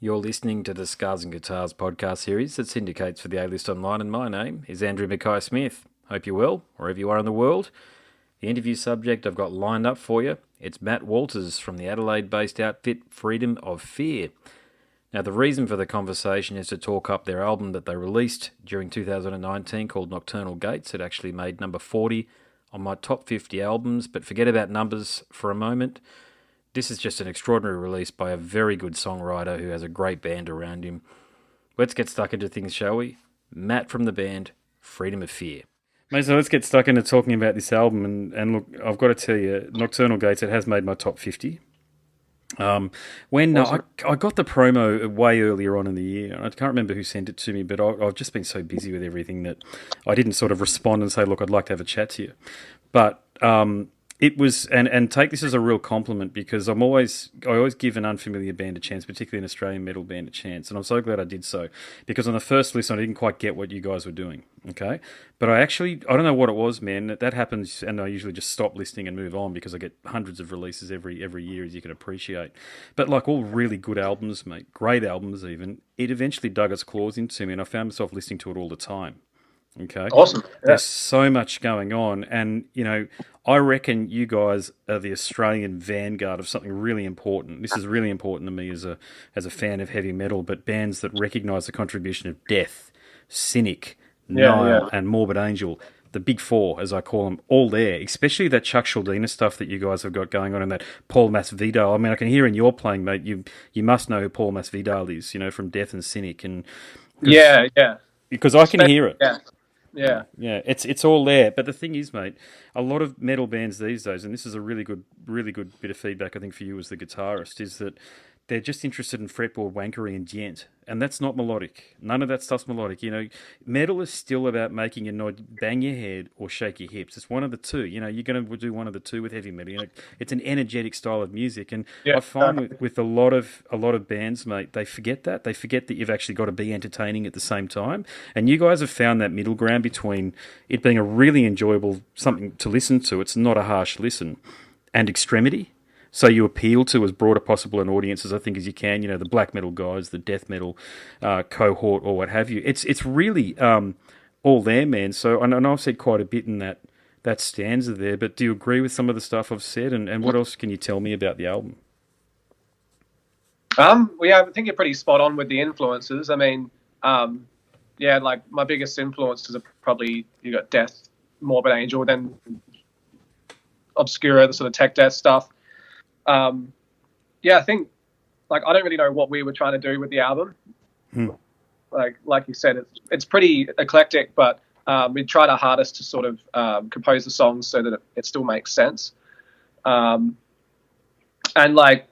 You're listening to the Scars and Guitars podcast series that syndicates for the A-List Online, and my name is Andrew Mackay-Smith. Hope you're well, wherever you are in the world. The interview subject I've got lined up for you, it's Matt Walters from the Adelaide-based outfit Freedom of Fear. Now, the reason for the conversation is to talk up their album that they released during 2019 called Nocturnal Gates. It actually made number 40 on my top 50 albums, but forget about numbers for a moment. This is just an extraordinary release by a very good songwriter who has a great band around him. Let's get stuck into things, shall we? Matt from the band, Freedom of Fear. Mate, so let's get stuck into talking about this album. And look, I've got to tell you, Nocturnal Gates, it has made my top 50. When Awesome. I got the promo way earlier on in the year, I can't remember who sent it to me, but I've just been so busy with everything that I didn't sort of respond and say, look, I'd like to have a chat to you. But it was, and take this as a real compliment, because I always give an unfamiliar band a chance, particularly an Australian metal band a chance, and I'm so glad I did so, because on the first listen I didn't quite get what you guys were doing, okay? But I don't know what it was, man. That happens, and I usually just stop listening and move on because I get hundreds of releases every year, as you can appreciate. But like all really good albums, mate, great albums even, it eventually dug its claws into me, and I found myself listening to it all the time. Okay. Awesome. Yeah. There's so much going on. And, you know, I reckon you guys are the Australian vanguard of something really important. This is really important to me as a fan of heavy metal, but bands that recognise the contribution of Death, Cynic, Nile, and Morbid Angel, the big four, as I call them, all there, especially that Chuck Schuldiner stuff that you guys have got going on, and that Paul Masvidal. I mean, I can hear in your playing, mate, you must know who Paul Masvidal is, you know, from Death and Cynic. And Yeah. because I can hear it. Yeah. Yeah, it's all there. But the thing is, mate, a lot of metal bands these days, and this is a really good bit of feedback, I think, for you as the guitarist, is that they're just interested in fretboard wankery and djent, and that's not melodic. None of that stuff's melodic. You know, metal is still about making a noise, bang your head or shake your hips. It's one of the two. You know, you're going to do one of the two with heavy metal. You know, it's an energetic style of music, and Yeah. I find with a lot of bands, mate, they forget that. They forget that you've actually got to be entertaining at the same time. And you guys have found that middle ground between it being a really enjoyable something to listen to. It's not a harsh listen, and extremity. So you appeal to as broad a possible an audience as I think as you can. You know, the black metal guys, the death metal cohort, or what have you. It's really all there, man. So I know I've said quite a bit in that stanza there, but do you agree with some of the stuff I've said? And what else can you tell me about the album? I think you're pretty spot on with the influences. I mean, like my biggest influences are probably you got Death, Morbid Angel, then Obscura, the sort of tech death stuff. I think like I don't really know what we were trying to do with the album. Like you said, it's pretty eclectic, but we tried our hardest to sort of compose the songs so that it still makes sense. And like,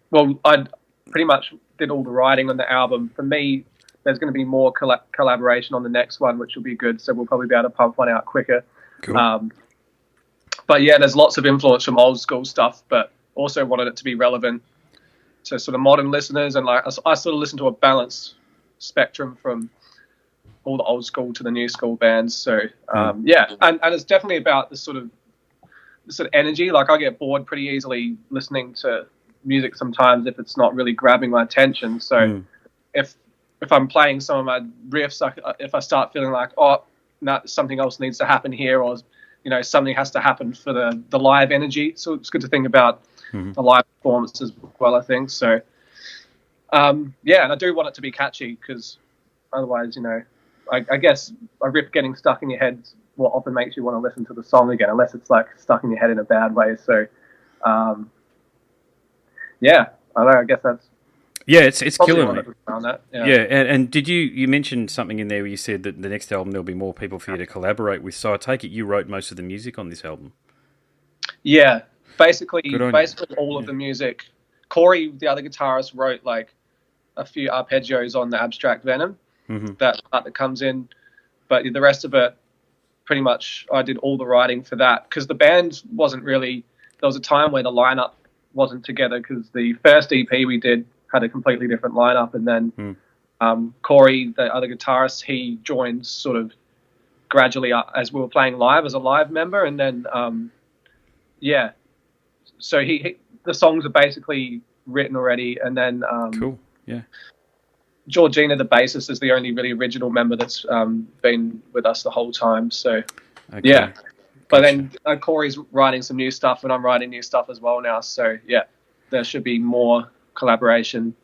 well, I pretty much did all the writing on the album. For me, there's going to be more collaboration on the next one, which will be good. So we'll probably be able to pump one out quicker. Cool. But yeah, there's lots of influence from old school stuff, but also wanted it to be relevant to sort of modern listeners. And like I sort of listen to a balanced spectrum from all the old school to the new school bands. So and it's definitely about the sort of energy. Like I get bored pretty easily listening to music sometimes if it's not really grabbing my attention. So if I'm playing some of my riffs, if I start feeling like, something else needs to happen here, or you know, something has to happen for the live energy. So it's good to think about the live performance as well, I think. So, and I do want it to be catchy because otherwise, you know, I guess a riff getting stuck in your head is what often makes you want to listen to the song again, unless it's like stuck in your head in a bad way. So, I don't know. I guess that's it's killing me. That. And did you mentioned something in there where you said that the next album there'll be more people for you to collaborate with. So I take it you wrote most of the music on this album. Yeah, basically you. all of the music. Corey, the other guitarist, wrote like a few arpeggios on the Abstract Venom, that part that comes in, but the rest of it, pretty much, I did all the writing for that because the band wasn't really. There was a time where the lineup wasn't together because the first EP we did had a completely different lineup, and then Corey, the other guitarist, he joined sort of gradually as we were playing live as a live member, and then so he the songs are basically written already, and then cool. Yeah. Georgina, the bassist, is the only really original member that's been with us the whole time. So, Okay. yeah. But Gotcha. then Corey's writing some new stuff, and I'm writing new stuff as well now. So, yeah, there should be more collaboration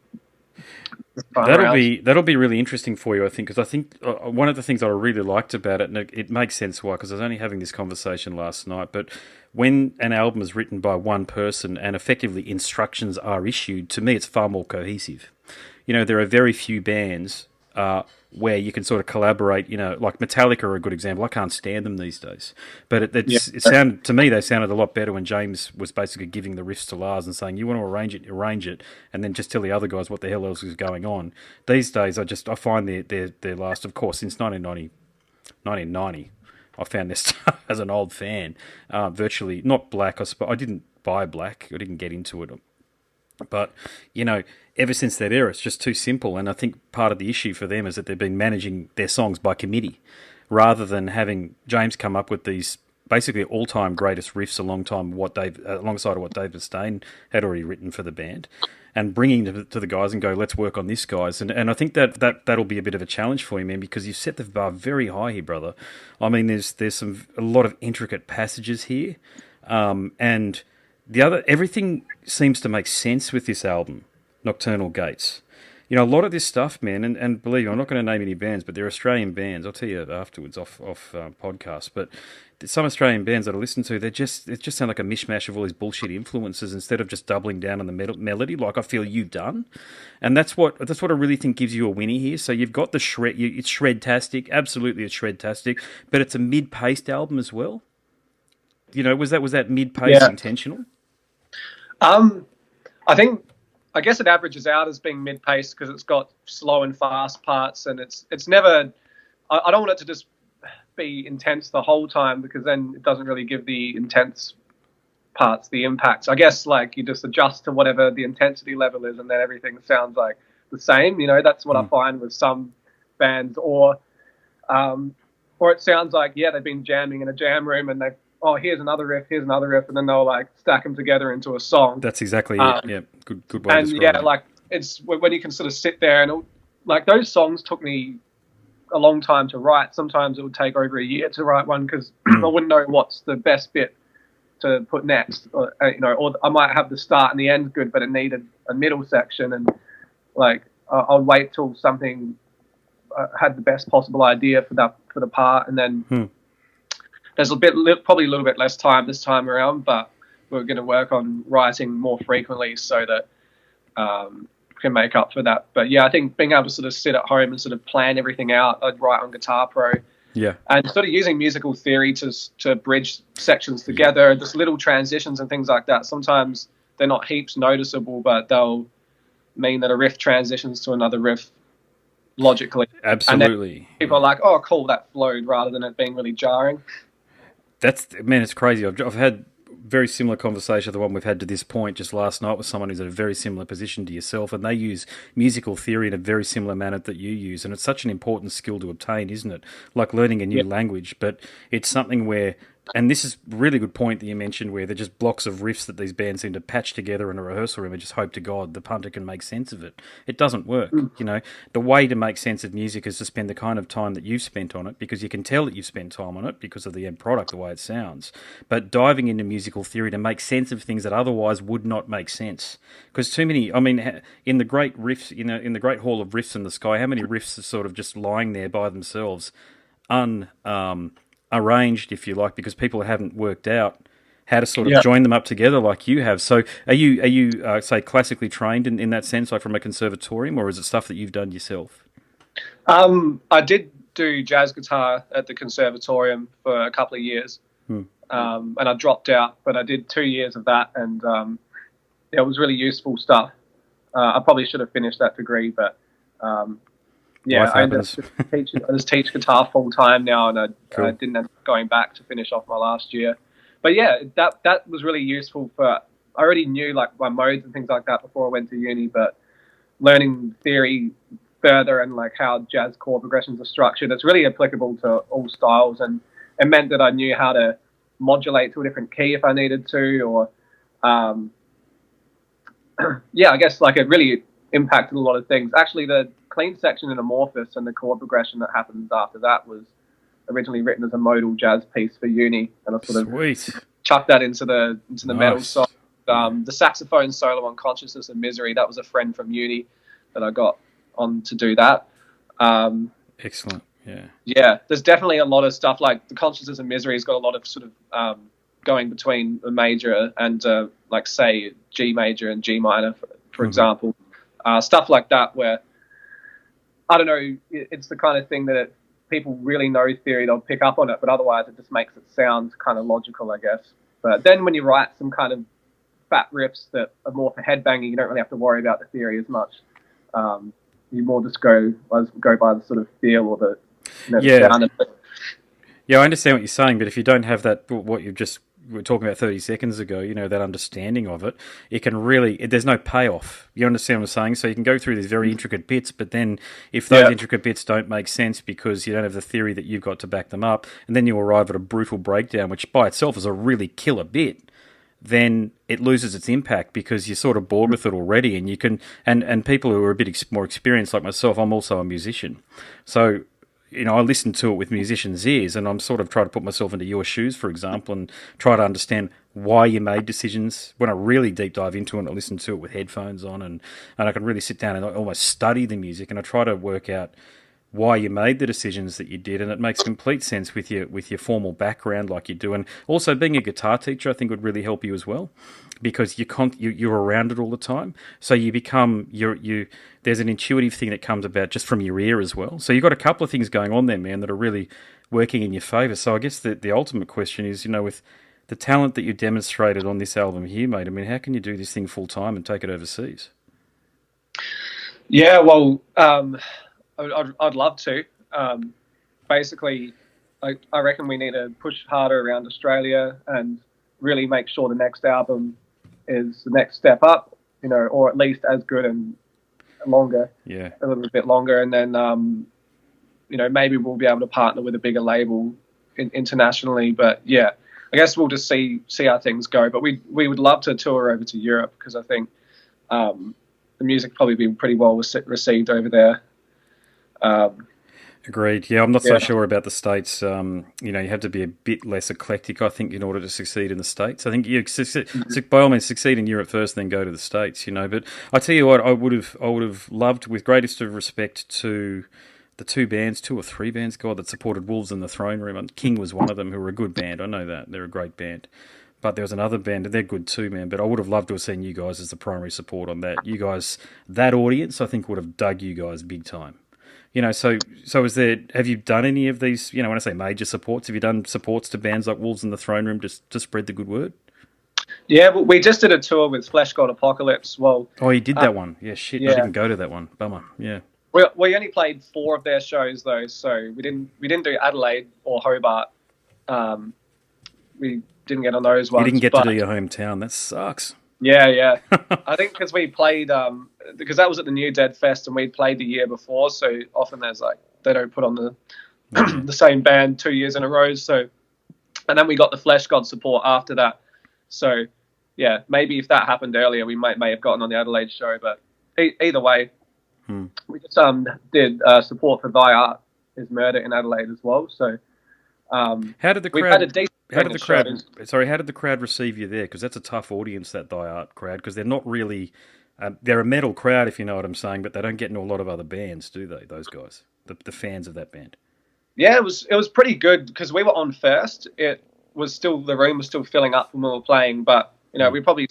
this time around. That'll be really interesting for you, I think, because I think one of the things I really liked about it, and it makes sense why, because I was only having this conversation last night, but when an album is written by one person and effectively instructions are issued, to me it's far more cohesive. You know, there are very few bands where you can sort of collaborate. You know, like Metallica are a good example. I can't stand them these days, but it sounded to me they sounded a lot better when James was basically giving the riffs to Lars and saying, "You want to arrange it, and then just tell the other guys what the hell else is going on." These days, I find their last, of course, since 1990. I found their stuff as an old fan, virtually not black. I didn't buy black. I didn't get into it. But, you know, ever since that era, it's just too simple. And I think part of the issue for them is that they've been managing their songs by committee rather than having James come up with these basically all-time greatest riffs alongside what Dave Mustaine had already written for the band, and bringing them to the guys and go, let's work on this, guys. And I think that'll be a bit of a challenge for you, man, because you've set the bar very high here, brother. I mean, there's a lot of intricate passages here, and everything seems to make sense with this album, Nocturnal Gates. You know, a lot of this stuff, man, and believe me, I'm not going to name any bands, but they're Australian bands. I'll tell you afterwards off podcast. But some Australian bands that I listen to, it just sound like a mishmash of all these bullshit influences instead of just doubling down on the melody, like I feel you've done. And that's what I really think gives you a winnie here. So you've got the shred, it's shred-tastic, absolutely it's shred-tastic, but it's a mid-paced album as well. You know, was that mid-paced intentional? I guess it averages out as being mid-paced because it's got slow and fast parts, and it's never. I don't want it to just be intense the whole time because then it doesn't really give the intense parts the impact. I guess like you just adjust to whatever the intensity level is, and then everything sounds like the same. You know, that's what I find with some bands, or it sounds like they've been jamming in a jam room and they've. Oh, here's another riff, and then they'll like stack them together into a song. That's exactly it. Yeah, good way to describe it. And like it's when you can sort of sit there and like those songs took me a long time to write. Sometimes it would take over a year to write one because I wouldn't know what's the best bit to put next, or I might have the start and the end good, but it needed a middle section, and like I'll wait till something had the best possible idea for the part, and then. There's probably a little bit less time this time around, but we're going to work on writing more frequently so that we can make up for that. But yeah, I think being able to sort of sit at home and sort of plan everything out, I'd write on Guitar Pro. Yeah. And sort of using musical theory to bridge sections together, just little transitions and things like that. Sometimes they're not heaps noticeable, but they'll mean that a riff transitions to another riff logically. Absolutely. And people are like, oh, cool, that flowed, rather than it being really jarring. It's crazy. I've had very similar conversation to the one we've had to this point just last night with someone who's in a very similar position to yourself, and they use musical theory in a very similar manner that you use, and it's such an important skill to obtain, isn't it? Like learning a new language, but it's something where, and this is a really good point that you mentioned, where they're just blocks of riffs that these bands seem to patch together in a rehearsal room and just hope to God the punter can make sense of it. It doesn't work. You know, the way to make sense of music is to spend the kind of time that you've spent on it, because you can tell that you've spent time on it because of the end product, the way it sounds. But diving into musical theory to make sense of things that otherwise would not make sense. Because too many, I mean, in the great riffs, you know, in the great hall of riffs in the sky, how many riffs are sort of just lying there by themselves, arranged, if you like, because people haven't worked out how to sort of join them up together like you have. So are you say classically trained in that sense, like from a conservatorium, or is it stuff that you've done yourself? I did do jazz guitar at the conservatorium for a couple of years, and I dropped out, but I did 2 years of that, and it was really useful stuff. I probably should have finished that degree, but I just teach guitar full time now, and I didn't end up going back to finish off my last year. But yeah, that was really useful for. I already knew like my modes and things like that before I went to uni, but learning theory further and like how jazz chord progressions are structured, it's really applicable to all styles, and it meant that I knew how to modulate to a different key if I needed to, or I guess like it really impacted a lot of things. Actually, the clean section in Amorphous and the chord progression that happens after that was originally written as a modal jazz piece for uni, and I sort of chucked that into the metal side. The saxophone solo on Consciousness and Misery, that was a friend from uni that I got on to do that. Excellent. Yeah, there's definitely a lot of stuff, like the Consciousness and Misery has got a lot of sort of going between a major and like say G major and G minor, for example. Stuff like that where, I don't know, it's the kind of thing that people really know theory, they'll pick up on it, but otherwise it just makes it sound kind of logical, I guess. But then when you write some kind of fat riffs that are more for headbanging, you don't really have to worry about the theory as much. You more just go by the sort of feel or the sound of it. Yeah, I understand what you're saying, but if you don't have that, what you just were talking about 30 seconds ago, that understanding of it, it can really, there's no payoff. You understand what I'm saying? So you can go through these very intricate bits, but then if those intricate bits don't make sense because you don't have the theory that you've got to back them up, and then you arrive at a brutal breakdown, which by itself is a really killer bit, then it loses its impact because you're sort of bored with it already, and you can, and people who are a bit more experienced like myself, I'm also a musician. So, I listen to it with musicians' ears, and I'm sort of trying to put myself into your shoes, for example, and try to understand why you made decisions. When I really deep dive into it, I listen to it with headphones on, and I can really sit down and almost study the music, and I try to work out why you made the decisions that you did, and it makes complete sense with your formal background like you do. And also being a guitar teacher, I think, would really help you as well, because you're around it all the time. So you become there's an intuitive thing that comes about just from your ear as well. So you've got a couple of things going on there, man, that are really working in your favour. So I guess the ultimate question is, with the talent that you demonstrated on this album here, mate, I mean, how can you do this thing full time and take it overseas? Yeah, well, I'd love to. Basically, I reckon we need to push harder around Australia and really make sure the next album is the next step up, or at least as good and longer, a little bit longer. And then, maybe we'll be able to partner with a bigger label internationally. But yeah, I guess we'll just see how things go. But we would love to tour over to Europe, because I think the music probably be pretty well received over there. Agreed. Yeah, I'm not so sure about the States. You have to be a bit less eclectic, I think, in order to succeed in the States. I think you by all means succeed in Europe first, then go to the States. But I tell you what, I would have loved, with greatest of respect to the two or three bands, that supported Wolves in the Throne Room. And King was one of them, who were a good band. I know that they're a great band. But there was another band, and they're good too, man. But I would have loved to have seen you guys as the primary support on that. You guys, that audience, I think, would have dug you guys big time. So have you done any of these, when I say major supports, have you done supports to bands like Wolves in the Throne Room just to spread the good word? Yeah, well, we just did a tour with Flesh God Apocalypse. Well, you did that one. Yeah, shit, I didn't go to that one. Bummer, yeah. We only played 4 of their shows, though, so we didn't do Adelaide or Hobart. We didn't get on those ones. You didn't get to do your hometown. That sucks. Yeah. I think because we played, because that was at the New Dead Fest, and we'd played the year before, so often there's they don't put on the the same band 2 years in a row. So, and then we got the Flesh God support after that. So, yeah, maybe if that happened earlier, we may have gotten on the Adelaide show. But either way, we just did support for Thy Art is Murder in Adelaide as well. So, how did the crowd? How did the crowd receive you there? Because that's a tough audience, that Die Art crowd, because they're not really, they're a metal crowd, if you know what I'm saying, but they don't get into a lot of other bands, do they? Those guys, the fans of that band. Yeah, it was pretty good, because we were on first. The room was still filling up when we were playing, but we probably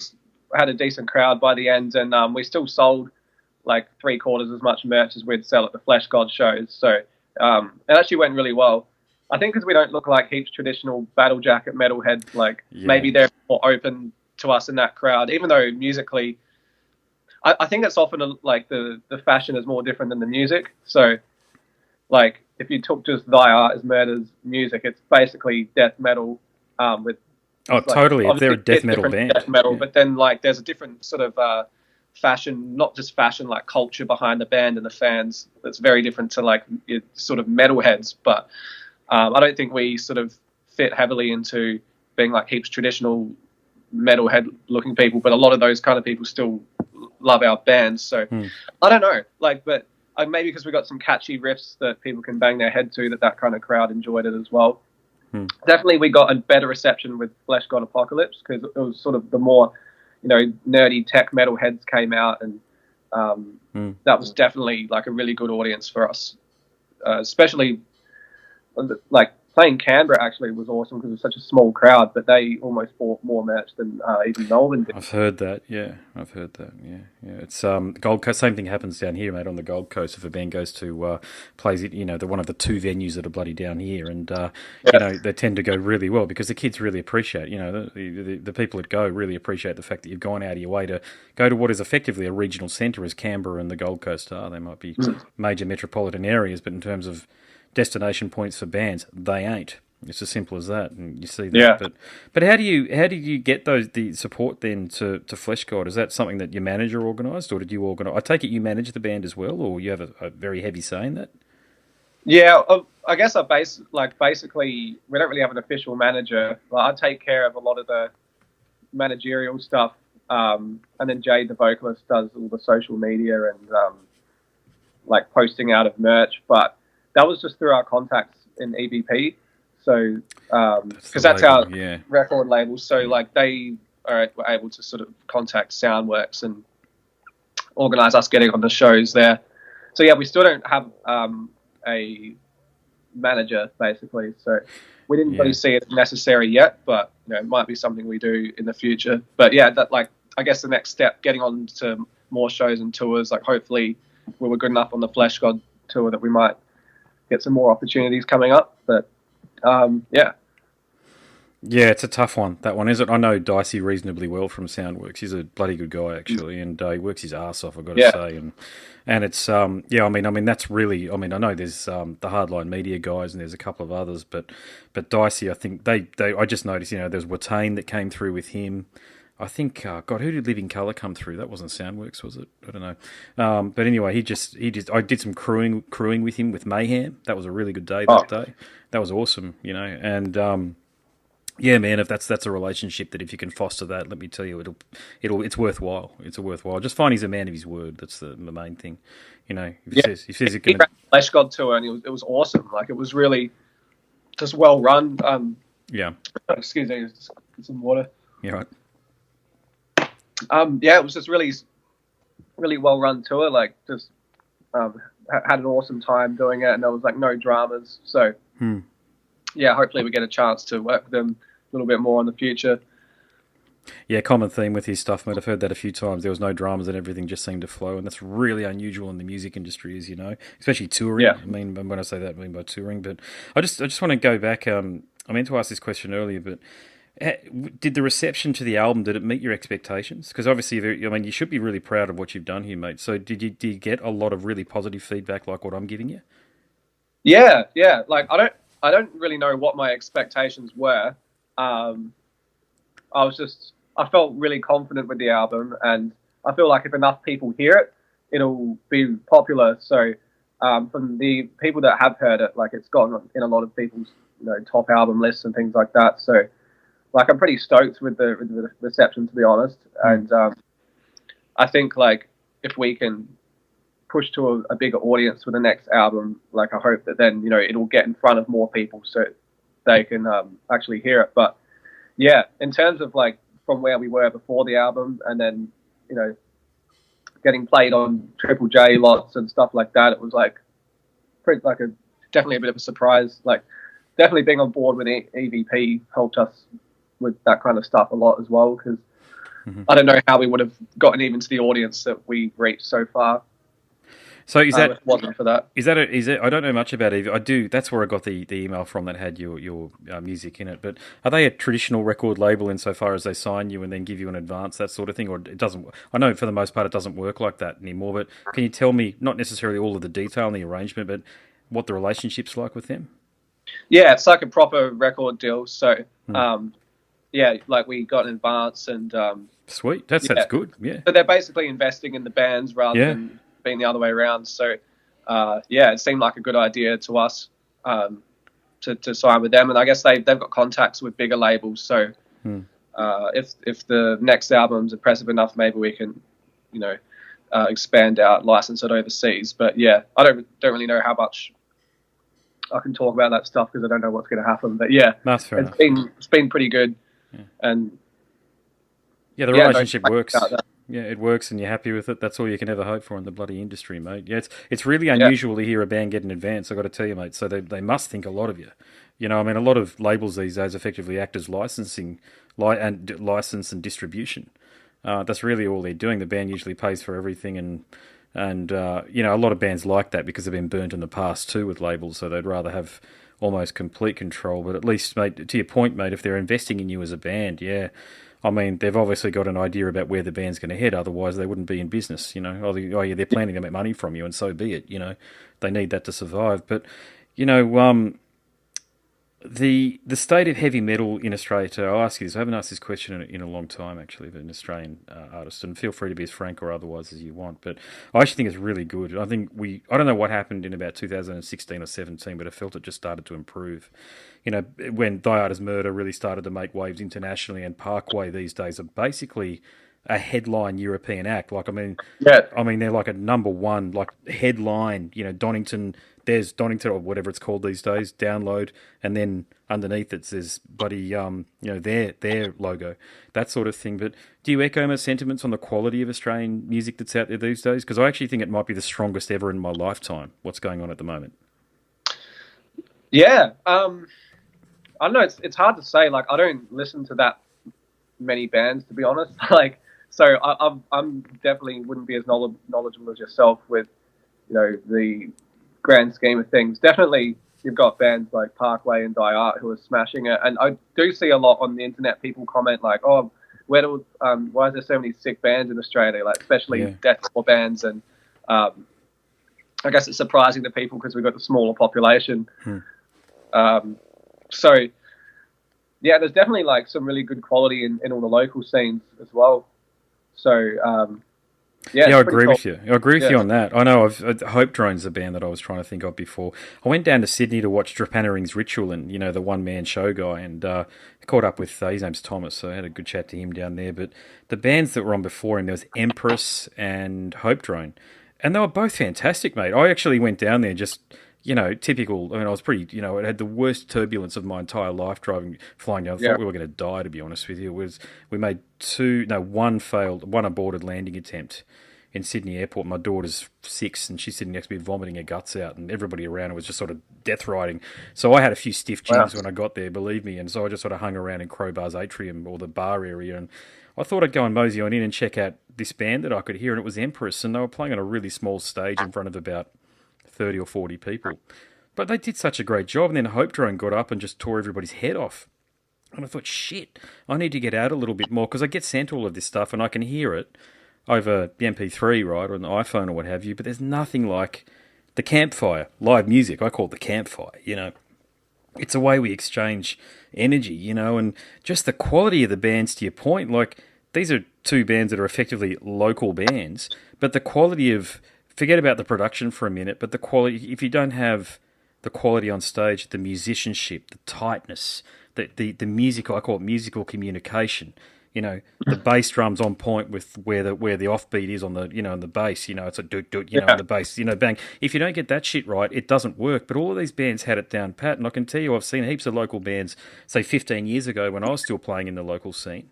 had a decent crowd by the end, and we still sold like 3/4 as much merch as we'd sell at the Flesh God shows. So it actually went really well. I think because we don't look like heaps traditional battle jacket metalheads, maybe they're more open to us in that crowd, even though musically, I think it's often the fashion is more different than the music. So, if you took just Thy Art is Murder's music, it's basically death metal with... totally. If they're a death metal band. Death metal, but then there's a different sort of fashion, not just fashion, culture behind the band and the fans that's very different to your sort of metalheads, but... I don't think we sort of fit heavily into being heaps traditional metalhead looking people, but a lot of those kind of people still love our bands. So I don't know, like, but maybe because we got some catchy riffs that people can bang their head to, that kind of crowd enjoyed it as well. Definitely, we got a better reception with Flesh God Apocalypse, because it was sort of the more, nerdy tech metal heads came out, and that was definitely like a really good audience for us. Especially like playing Canberra actually was awesome because it was such a small crowd, but they almost bought more merch than even Melbourne did. I've heard that. Yeah. It's Gold Coast. Same thing happens down here, mate. On the Gold Coast, if a band goes to plays it, one of the two venues that are bloody down here, and they tend to go really well because the kids really appreciate. The people that go really appreciate the fact that you've gone out of your way to go to what is effectively a regional centre, as Canberra and the Gold Coast are. They might be major metropolitan areas, but in terms of destination points for bands, they ain't. It's as simple as that, and you see that. Yeah. But how do you get the support then to Flesh God? Is that something that your manager organised, or did you organise? I take it you manage the band as well, or you have a very heavy say in that? Yeah, I guess basically we don't really have an official manager. I take care of a lot of the managerial stuff, and then Jade, the vocalist, does all the social media and posting out of merch. But that was just through our contacts in EVP. So, because that's our record label. So, they were able to sort of contact Soundworks and organise us getting on the shows there. So, yeah, we still don't have a manager, basically. So, we didn't really see it necessary yet, but, it might be something we do in the future. But, yeah, that I guess the next step, getting on to more shows and tours, hopefully we were good enough on the Flesh God tour that we might get some more opportunities coming up. But yeah, it's a tough one. That one, is it? I know Dicey reasonably well from Soundworks. He's a bloody good guy, actually, and he works his ass off, I've got to say. And it's I mean that's really. I mean, I know there's the Hardline Media guys, and there's a couple of others, but Dicey, I think they I just noticed, there's Watain that came through with him. I think, God, who did Living Colour come through? That wasn't Soundworks, was it? I don't know. But anyway, I did some crewing with him with Mayhem. That was a really good day that day. That was awesome, and yeah, man, if that's a relationship that if you can foster that, let me tell you, it's worthwhile. It's worthwhile. Just find he's a man of his word. That's the main thing, If he says it can. Flesh God tour, and it was awesome. It was really just well run. Excuse me, just get some water. Yeah, right. It was just really, really well run tour. Had an awesome time doing it, and there was no dramas. So, yeah, hopefully we get a chance to work with them a little bit more in the future. Yeah, common theme with his stuff, mate. I've heard that a few times. There was no dramas and everything just seemed to flow, and that's really unusual in the music industry, as you know, especially touring. Yeah. I mean, when I say that, I mean by touring. But I just want to go back. I meant to ask this question earlier, but did the reception to the album, did it meet your expectations? Because obviously, you should be really proud of what you've done here, mate. So did you get a lot of really positive feedback like what I'm giving you? Yeah. I don't really know what my expectations were. I felt really confident with the album, and I feel like if enough people hear it, it'll be popular. So from the people that have heard it, it's gotten in a lot of people's top album lists and things like that. So I'm pretty stoked with the reception, to be honest. And I think if we can push to a bigger audience for the next album, I hope that then it'll get in front of more people so they can actually hear it. But yeah, in terms of from where we were before the album, and then getting played on Triple J lots and stuff like that, it was definitely a bit of a surprise. Definitely being on board with EVP helped us with that kind of stuff a lot as well, because I don't know how we would have gotten even to the audience that we've reached so far. So is that if it wasn't for that? Is it? I don't know much about EVP. I do. That's where I got the email from that had your music in it. But are they a traditional record label insofar as they sign you and then give you an advance, that sort of thing, or it doesn't? I know for the most part it doesn't work like that anymore. But can you tell me, not necessarily all of the detail and the arrangement, but what the relationship's like with them? Yeah, it's like a proper record deal. So, we got an advance and... Sweet. That's good, yeah. So they're basically investing in the bands rather than being the other way around. So, it seemed like a good idea to us to sign with them. And I guess they've got contacts with bigger labels. So if the next album's impressive enough, maybe we can, expand out, license it overseas. But yeah, I don't really know how much I can talk about that stuff because I don't know what's going to happen. But yeah, That's fair enough. It's been pretty good, and the relationship works. Yeah, it works, and you're happy with it. That's all you can ever hope for in the bloody industry, mate. Yeah, it's really unusual to hear a band get an advance. I got to tell you, mate. So they must think a lot of you. You know, I mean, a lot of labels these days effectively act as license and distribution. That's really all they're doing. The band usually pays for everything, and you know, a lot of bands like that because they've been burnt in the past too with labels, so they'd rather have almost complete control. But at least, mate, to your point, mate, if they're investing in you as a band, yeah. I mean, they've obviously got an idea about where the band's going to head. Otherwise, they wouldn't be in business. You know, they're planning to make money from you, and so be it. You know, they need that to survive. But you know, the state of heavy metal in Australia. I'll ask you this. I haven't asked this question in a long time, actually, of an Australian artist, and feel free to be as frank or otherwise as you want. But I actually think it's really good. I think I don't know what happened in about 2016 or 17, but I felt it just started to improve. You know, when Thy Art Is Murder really started to make waves internationally, and Parkway these days are basically a headline European act. Like, I mean, they're like a number one, like headline. You know, there's Donington or whatever it's called these days. Download, and then underneath it says bloody you know, their logo, that sort of thing. But do you echo my sentiments on the quality of Australian music that's out there these days? Because I actually think it might be the strongest ever in my lifetime. What's going on at the moment? Yeah. I don't know. It's hard to say. Like, I don't listen to that many bands, to be honest. Like, so I'm definitely wouldn't be as knowledgeable as yourself with, you know, the grand scheme of things. Definitely, you've got bands like Parkway and Thy Art who are smashing it, and I do see a lot on the internet. People comment like, "Oh, why is there so many sick bands in Australia? Like, especially deathcore bands." And I guess it's surprising to people because we've got the smaller population. So, yeah, there's definitely like some really good quality in all the local scenes as well. So, I agree with you. I agree with you on that. I know Hope Drone's the band that I was trying to think of before. I went down to Sydney to watch Drepanering's Ritual, and, you know, the one-man show guy, and caught up with, his name's Thomas, so I had a good chat to him down there. But the bands that were on before him, there was Empress and Hope Drone, and they were both fantastic, mate. I actually went down there just... You know, typical. I mean, I was pretty. You know, it had the worst turbulence of my entire life flying down. I thought we were going to die. To be honest with you, we made one aborted landing attempt in Sydney Airport. My daughter's 6, and she's sitting next to me vomiting her guts out, and everybody around her was just sort of death riding. So I had a few stiff jigs when I got there, believe me, and so I just sort of hung around in Crowbar's atrium or the bar area, and I thought I'd go and mosey on in and check out this band that I could hear, and it was Empress, and they were playing on a really small stage in front of about 30 or 40 people. But they did such a great job, and then Hope Drone got up and just tore everybody's head off. And I thought, shit, I need to get out a little bit more, because I get sent all of this stuff and I can hear it over the MP3, right, or an iPhone or what have you, but there's nothing like the campfire, live music. I call it the campfire, you know. It's a way we exchange energy, you know, and just the quality of the bands, to your point, like, these are two bands that are effectively local bands, but the quality of... Forget about the production for a minute, but the quality, if you don't have the quality on stage, the musicianship, the tightness, the music, I call it musical communication. You know, the bass drum's on point with where the offbeat is on the, you know, on the bass, you know, it's a doot, you know, on the bass, you know, bang. If you don't get that shit right, it doesn't work. But all of these bands had it down pat, and I can tell you, I've seen heaps of local bands, say 15 years ago when I was still playing in the local scene,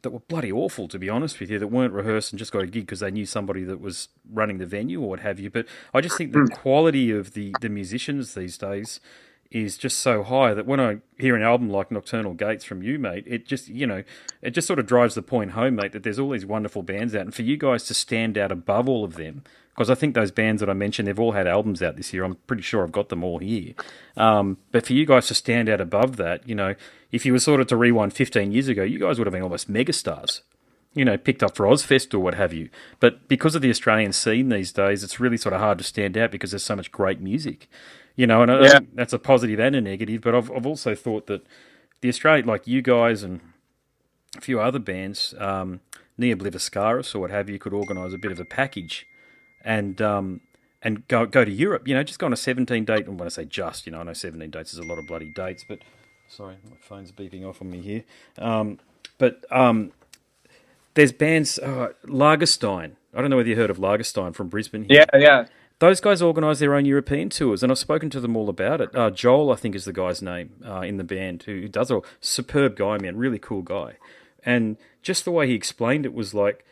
that were bloody awful, to be honest with you, that weren't rehearsed and just got a gig because they knew somebody that was running the venue or what have you. But I just think the quality of the musicians these days is just so high that when I hear an album like Nocturnal Gates from you, mate, it just, you know, it just sort of drives the point home, mate, that there's all these wonderful bands out. And for you guys to stand out above all of them, because I think those bands that I mentioned, they've all had albums out this year. I'm pretty sure I've got them all here. But for you guys to stand out above that, you know, if you were sort of to rewind 15 years ago, you guys would have been almost megastars, you know, picked up for Ozfest or what have you. But because of the Australian scene these days, it's really sort of hard to stand out because there's so much great music, you know, and I think that's a positive and a negative. But I've also thought that the Australian, like you guys and a few other bands, Neobliviscaris or what have you, could organise a bit of a package and go to Europe, you know, just go on a 17 date. And when I say just, you know, I know 17 dates is a lot of bloody dates, but there's bands, Lagerstein. I don't know whether you heard of Lagerstein from Brisbane here. Yeah. Those guys organise their own European tours, and I've spoken to them all about it. Joel, I think, is the guy's name in the band, who does a superb guy, man, really cool guy. And just the way he explained it was like,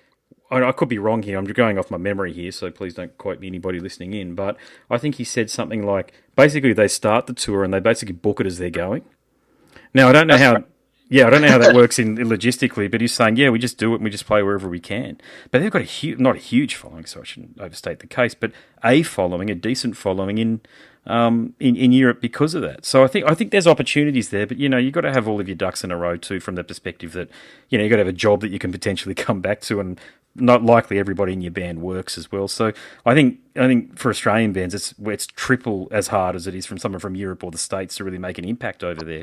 I could be wrong here, I'm going off my memory here, so please don't quote me, anybody listening in, but I think he said something like, basically they start the tour and they basically book it as they're going. Now, I don't know how... Yeah, I don't know how that works in logistically, but he's saying, yeah, we just do it and we just play wherever we can. But they've got not a huge following, so I shouldn't overstate the case, but a decent following in Europe because of that. So I think there's opportunities there, but you've got to have all of your ducks in a row too, from the perspective that you've got to have a job that you can potentially come back to, and not likely everybody in your band works as well. So I think for Australian bands, it's triple as hard as it is from someone from Europe or the States to really make an impact over there.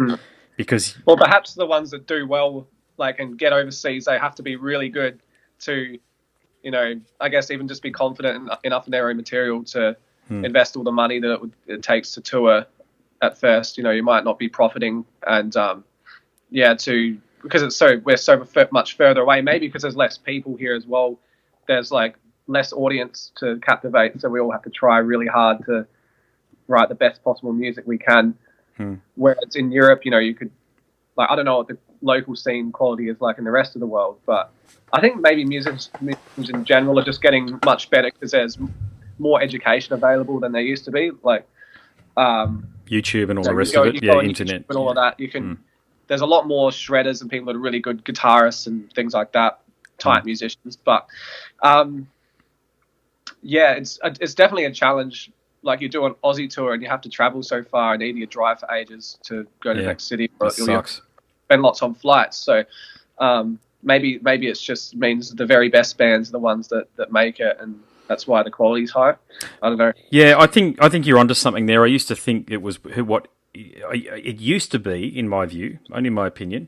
Because perhaps the ones that do well, like, and get overseas, they have to be really good to, I guess even just be confident enough in their own material to invest all the money that it takes to tour at first. You might not be profiting, and because we're so much further away. Maybe because there's less people here as well. There's like less audience to captivate, so we all have to try really hard to write the best possible music we can. Whereas in Europe, you could, like, I don't know what the local scene quality is like in the rest of the world, but I think maybe musicians in general are just getting much better because there's more education available than there used to be, like YouTube and all the rest of it, internet and all of that. You can. There's a lot more shredders and people that are really good guitarists and things like that, type musicians. But it's definitely a challenge. Like, you do an Aussie tour and you have to travel so far and either you drive for ages to go to the next city, or you'll spend lots on flights. So maybe it just means the very best bands are the ones that make it, and that's why the quality's high. I don't know. Yeah, I think you're onto something there. I used to think it was what it used to be, in my view, only in my opinion,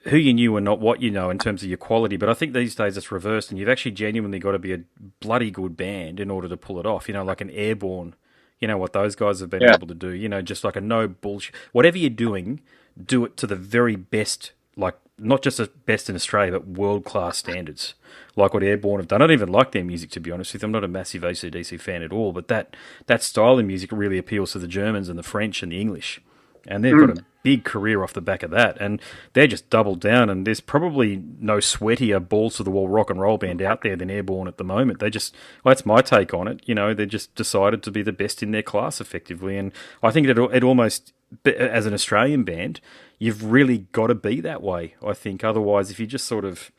who you knew and not what you know in terms of your quality. But I think these days it's reversed, and you've actually genuinely got to be a bloody good band in order to pull it off. Like an Airborne, what those guys have been able to do. Just like a no bullshit. Whatever you're doing, do it to the very best, like not just the best in Australia, but world-class standards, like what Airborne have done. I don't even like their music, to be honest with you. I'm not a massive AC/DC fan at all, but that style of music really appeals to the Germans and the French and the English. And they've got a big career off the back of that. And they're just doubled down. And there's probably no sweatier, balls-to-the-wall rock and roll band out there than Airborne at the moment. That's my take on it. They just decided to be the best in their class, effectively. And I think it almost, as an Australian band, you've really got to be that way, I think. Otherwise, if you just sort of,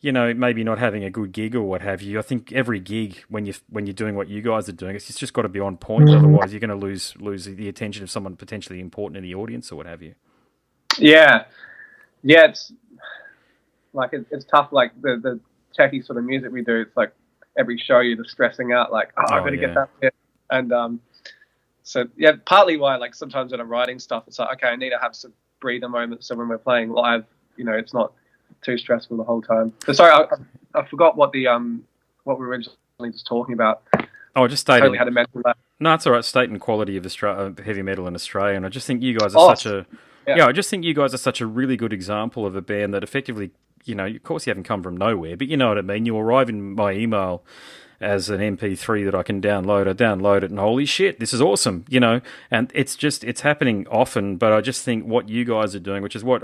maybe not having a good gig or what have you, I think every gig, when you're doing what you guys are doing, it's just got to be on point. Otherwise, you're going to lose the attention of someone potentially important in the audience or what have you. Yeah, it's like it's tough. Like the techie sort of music we do, it's like every show you're just stressing out, like, I've got to get that bit. And so partly why, like, sometimes when I'm writing stuff, it's like, okay, I need to have some breather moments, so when we're playing live, it's not too stressful the whole time. So sorry, I forgot what we were originally just talking about. Oh, I just stated. Totally had to mention that. No, it's all right. State and quality of heavy metal in Australia, and I just think you guys are I just think you guys are such a really good example of a band that effectively, of course you haven't come from nowhere, but you know what I mean. You arrive in my email as an MP3 that I can download. I download it and holy shit, this is awesome, and it's happening often, but I just think what you guys are doing, which is what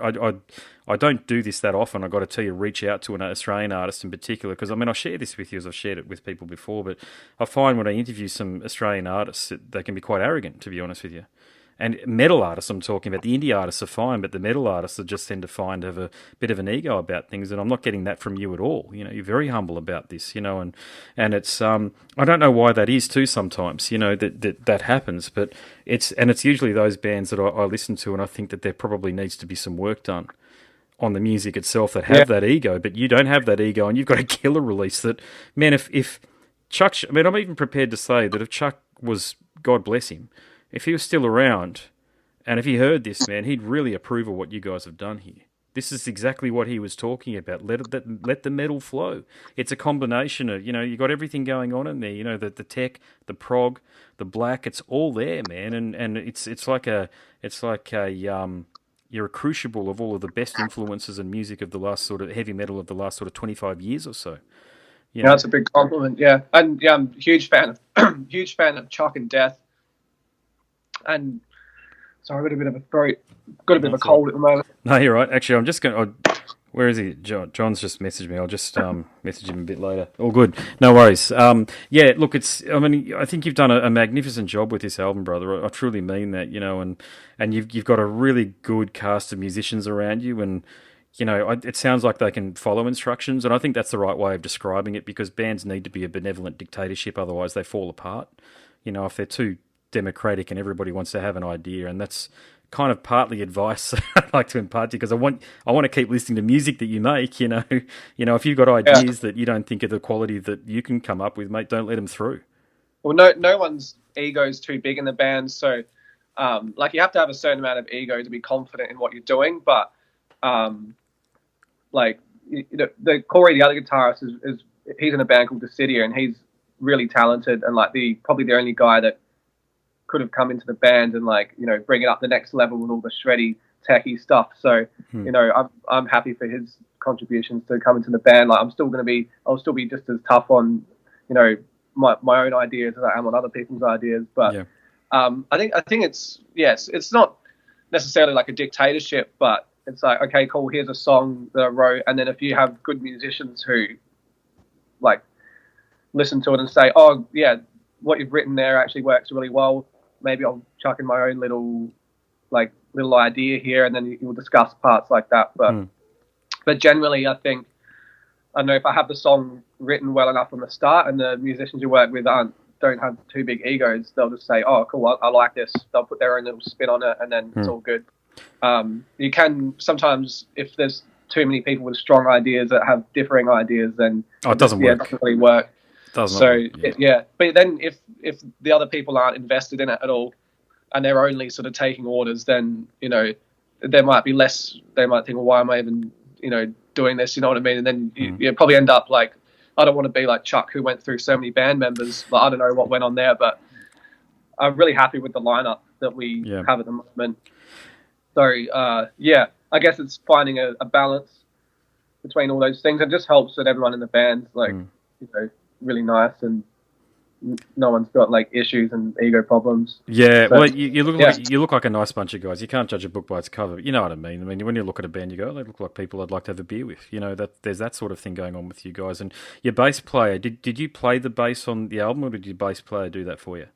I don't do this that often. I've got to tell you, reach out to an Australian artist in particular, because I share this with you as I've shared it with people before, but I find when I interview some Australian artists, they can be quite arrogant, to be honest with you. And metal artists I'm talking about, the indie artists are fine, but the metal artists just tend to have a bit of an ego about things, and I'm not getting that from you at all. You're very humble about this, and it's I don't know why that is too sometimes, that happens, but it's usually those bands that I listen to, and I think that there probably needs to be some work done on the music itself that have that ego, but you don't have that ego, and you've got a killer release that, man, if Chuck, I'm even prepared to say that if Chuck was, God bless him, if he was still around, and if he heard this, man, he'd really approve of what you guys have done here. This is exactly what he was talking about. Let the metal flow. It's a combination of, you got everything going on in there. The tech, the prog, the black. It's all there, man. And it's like a you're a crucible of all of the best influences and music of the last sort of heavy metal of the last sort of 25 years or so. You Yeah, know, that's a big compliment. Yeah, and yeah, I'm a huge fan of huge fan of Chuck and Death. And sorry, I've got a bit of a throat, got a bit of a that's all right. cold at the moment. No, you're right. Actually, I'm just going to. Where is he? John's just messaged me. I'll just message him a bit later. All good. No worries. Yeah, look, I mean, I think you've done a magnificent job with this album, brother. I truly mean that, you know, and you've got a really good cast of musicians around you, and you know, it sounds like they can follow instructions, and I think that's the right way of describing it, because bands need to be a benevolent dictatorship, otherwise they fall apart. You know, if they're too democratic and everybody wants to have an idea, and that's kind of partly advice I'd like to impart to you, because I want to keep listening to music that you make. You know, if you've got ideas that you don't think are the quality that you can come up with, mate, don't let them through. Well, no one's ego is too big in the band, so like you have to have a certain amount of ego to be confident in what you're doing. But like the Corey, the other guitarist, is he's in a band called Decidia, and he's really talented, and like probably the only guy that could have come into the band and like, you know, bring it up the next level with all the shreddy techie stuff. So you know, I'm happy for his contributions to come into the band. Like I'll still be just as tough on, you know, my own ideas as I am on other people's ideas. But Yeah. I think it's not necessarily like a dictatorship, but it's like, okay, cool, here's a song that I wrote, and then if you have good musicians who like listen to it and say, oh yeah, what you've written there actually works really well, maybe I'll chuck in my own little idea here, and then you'll discuss parts like that. But generally, I think, I don't know, if I have the song written well enough from the start, and the musicians you work with don't have too big egos, they'll just say, oh cool, I like this. They'll put their own little spin on it, and then it's all good. You can sometimes, if there's too many people with strong ideas that have differing ideas, then it doesn't work. It doesn't really work. Doesn't work. But then if the other people aren't invested in it at all, and they're only sort of taking orders, then, you know, there might be less. They might think, well, why am I even, you know, doing this? You know what I mean? And then you probably end up like, I don't want to be like Chuck, who went through so many band members. But I don't know what went on there, but I'm really happy with the lineup that we have at the moment. So I guess it's finding a balance between all those things. It just helps that everyone in the band's like, you know, really nice, and no one's got like issues and ego problems. Yeah, so, well, you look like a nice bunch of guys. You can't judge a book by its cover. You know what I mean? I mean, when you look at a band, you go, oh, they look like people I'd like to have a beer with. You know, that there's that sort of thing going on with you guys. And your bass player, did you play the bass on the album, or did your bass player do that for you?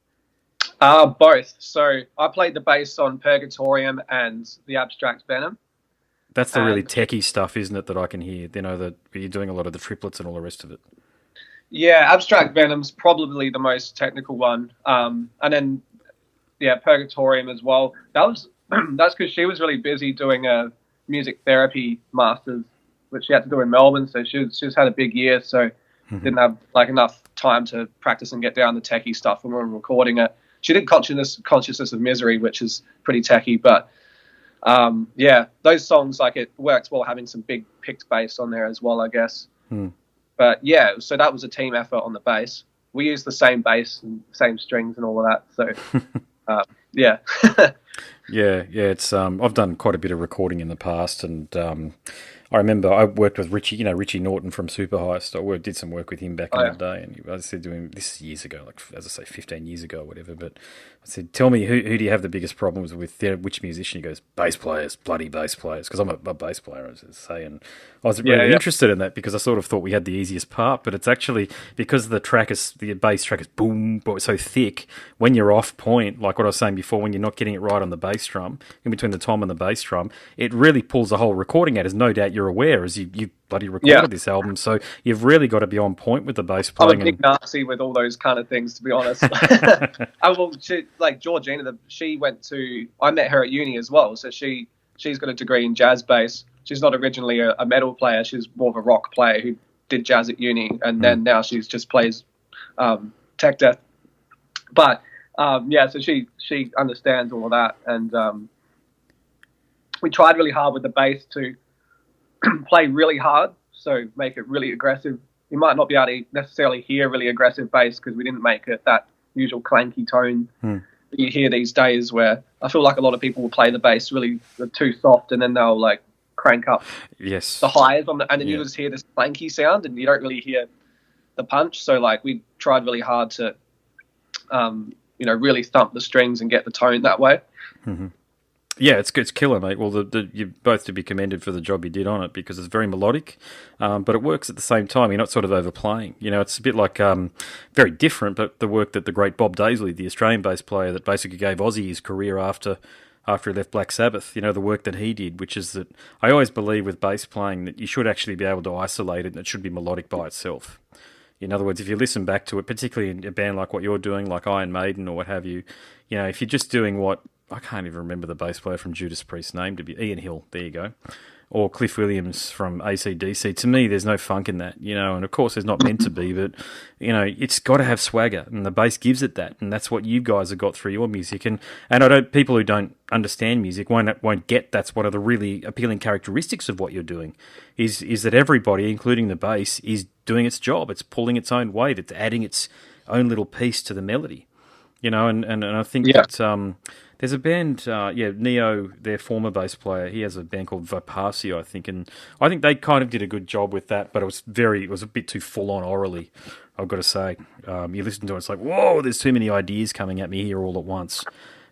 Both. So I played the bass on Purgatorium and the Abstract Venom. That's the really techie stuff, isn't it, that I can hear? You know, that you're doing a lot of the triplets and all the rest of it. Yeah, Abstract Venom's probably the most technical one. And then, Purgatorium as well. That's because she was really busy doing a music therapy masters, which she had to do in Melbourne. So she's had a big year, so didn't have like enough time to practice and get down the techie stuff when we were recording it. She did Consciousness of Misery, which is pretty techie, but those songs, like, it works well having some big picked bass on there as well, I guess. But yeah, so that was a team effort on the bass. We used the same bass and same strings and all of that. So, yeah. It's I've done quite a bit of recording in the past, and I remember I worked with Richie Norton from Super Heist. I did some work with him back in the day, and I said to him, this is years ago, like, as I say, 15 years ago or whatever, but I said, tell me, who do you have the biggest problems with? Which musician? He goes, bass players, bloody bass players, because I'm a bass player, as I say, and I was really interested in that, because I sort of thought we had the easiest part, but it's actually because the bass track is boom, but it's so thick, when you're off point, like what I was saying before, when you're not getting it right on the bass drum, in between the tom and the bass drum, it really pulls the whole recording out, as no doubt you're aware, as you bloody recorded this album, so you've really got to be on point with the bass playing. I'm a big Nazi with all those kind of things, to be honest. Georgina, I met her at uni as well, so she's got a degree in jazz bass. She's not originally a metal player, she's more of a rock player who did jazz at uni, and then now she's just plays tech death. But so she understands all of that, and we tried really hard with the bass to play really hard, so make it really aggressive. You might not be able to necessarily hear really aggressive bass because we didn't make it that usual clanky tone that you hear these days, where I feel like a lot of people will play the bass really too soft, and then they'll like crank up Yes. the highs on the, and then you just hear this clanky sound, and you don't really hear the punch. So like we tried really hard to, really thump the strings and get the tone that way. Mm-hmm. Yeah, it's killer, mate. Well, you both to be commended for the job you did on it, because it's very melodic, but it works at the same time. You're not sort of overplaying. It's a bit like very different, but the work that the great Bob Daisley, the Australian bass player that basically gave Ozzy his career after he left Black Sabbath, the work that he did, which is that I always believe with bass playing that you should actually be able to isolate it and it should be melodic by itself. In other words, if you listen back to it, particularly in a band like what you're doing, like Iron Maiden or what have you, if you're just doing what, I can't even remember the bass player from Judas Priest's name, to be Ian Hill, there you go, or Cliff Williams from AC/DC. To me, there's no funk in that, and of course there's not meant to be, but, it's got to have swagger, and the bass gives it that, and that's what you guys have got through your music. And people who don't understand music won't get that's one of the really appealing characteristics of what you're doing, is that everybody, including the bass, is doing its job. It's pulling its own weight. It's adding its own little piece to the melody, and I think that there's a band, Neo, their former bass player, he has a band called Vipasio, I think, and I think they kind of did a good job with that, but it was a bit too full on orally, I've got to say. You listen to it, it's like, whoa, there's too many ideas coming at me here all at once.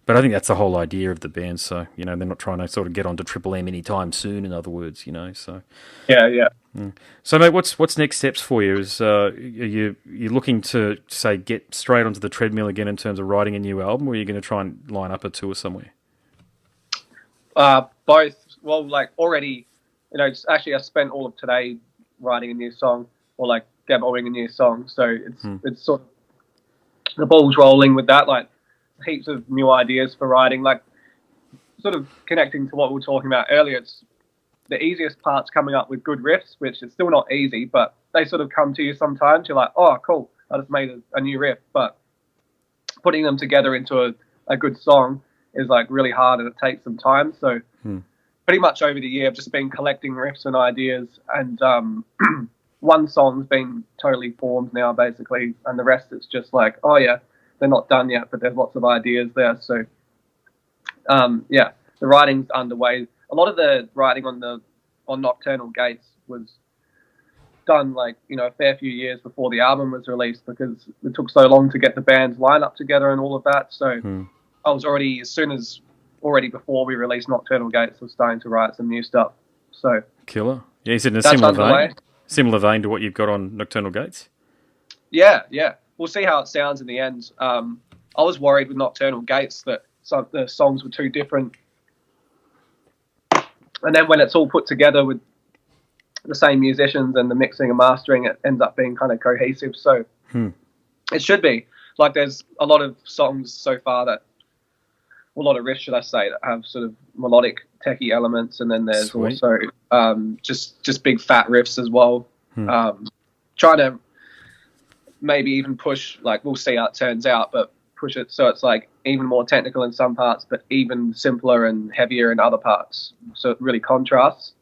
But I think that's the whole idea of the band. So, they're not trying to sort of get onto Triple M anytime soon, in other words, so. Yeah. So, mate, what's next steps for you? Are you looking to, say, get straight onto the treadmill again in terms of writing a new album, or are you going to try and line up a tour somewhere? Both. Well, like already, actually I spent all of today writing a new song, or like demoing a new song. So it's sort of, the ball's rolling with that, like, heaps of new ideas for writing, like sort of connecting to what we were talking about earlier. It's the easiest part's coming up with good riffs, which is still not easy, but they sort of come to you sometimes. You're like, oh, cool, I just made a new riff. But putting them together into a good song is like really hard, and it takes some time. So pretty much over the year, I've just been collecting riffs and ideas, and one song's been totally formed now, basically, and the rest it's just like, oh yeah, they're not done yet, but there's lots of ideas there. So, the writing's underway. A lot of the writing on Nocturnal Gates was done a fair few years before the album was released, because it took so long to get the band's lineup together and all of that. So I was already before we released Nocturnal Gates, I was starting to write some new stuff. So killer. Yeah, is it in a similar vein to what you've got on Nocturnal Gates? Yeah. We'll see how it sounds in the end. I was worried with Nocturnal Gates that some the songs were too different. And then when it's all put together with the same musicians and the mixing and mastering, it ends up being kind of cohesive. So it should be. Like, there's a lot of songs so far a lot of riffs, should I say, that have sort of melodic, techie elements. And then there's also just big fat riffs as well. Trying to maybe even push, like, we'll see how it turns out, but push it so it's like even more technical in some parts, but even simpler and heavier in other parts. So it really contrasts.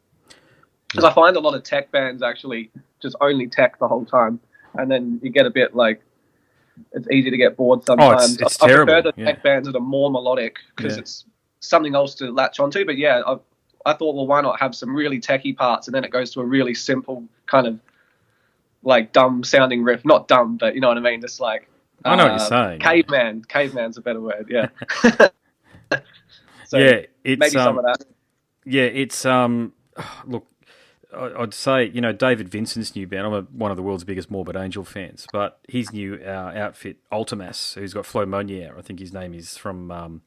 Because I find a lot of tech bands actually just only tech the whole time, and then you get a bit like, it's easy to get bored sometimes. It's terrible. I prefer the tech bands that are more melodic, because it's something else to latch onto. But yeah, I thought, well, why not have some really techie parts, and then it goes to a really simple kind of like dumb sounding riff. Not dumb, but you know what I mean? Just like, I know what you're saying. Caveman's a better word. Yeah. So yeah, it's maybe some of that. Yeah, it's look, I'd say, David Vincent's new band. I'm one of the world's biggest Morbid Angel fans, but his new outfit, Ultimas, who's got Flo Monier, I think his name is, from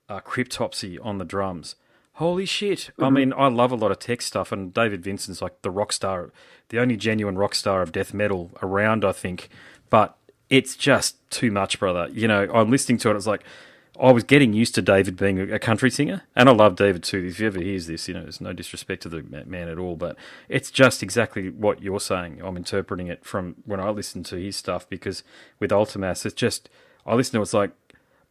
Cryptopsy on the drums. Holy shit. I mean, I love a lot of tech stuff, and David Vincent's like the rock star, the only genuine rock star of death metal around, I think. But it's just too much, brother. I'm listening to it, it's like, I was getting used to David being a country singer, and I love David too. If you ever hears this, there's no disrespect to the man at all, but it's just exactly what you're saying. I'm interpreting it from when I listen to his stuff, because with Ultimas, it's just, I listen to it, it's like,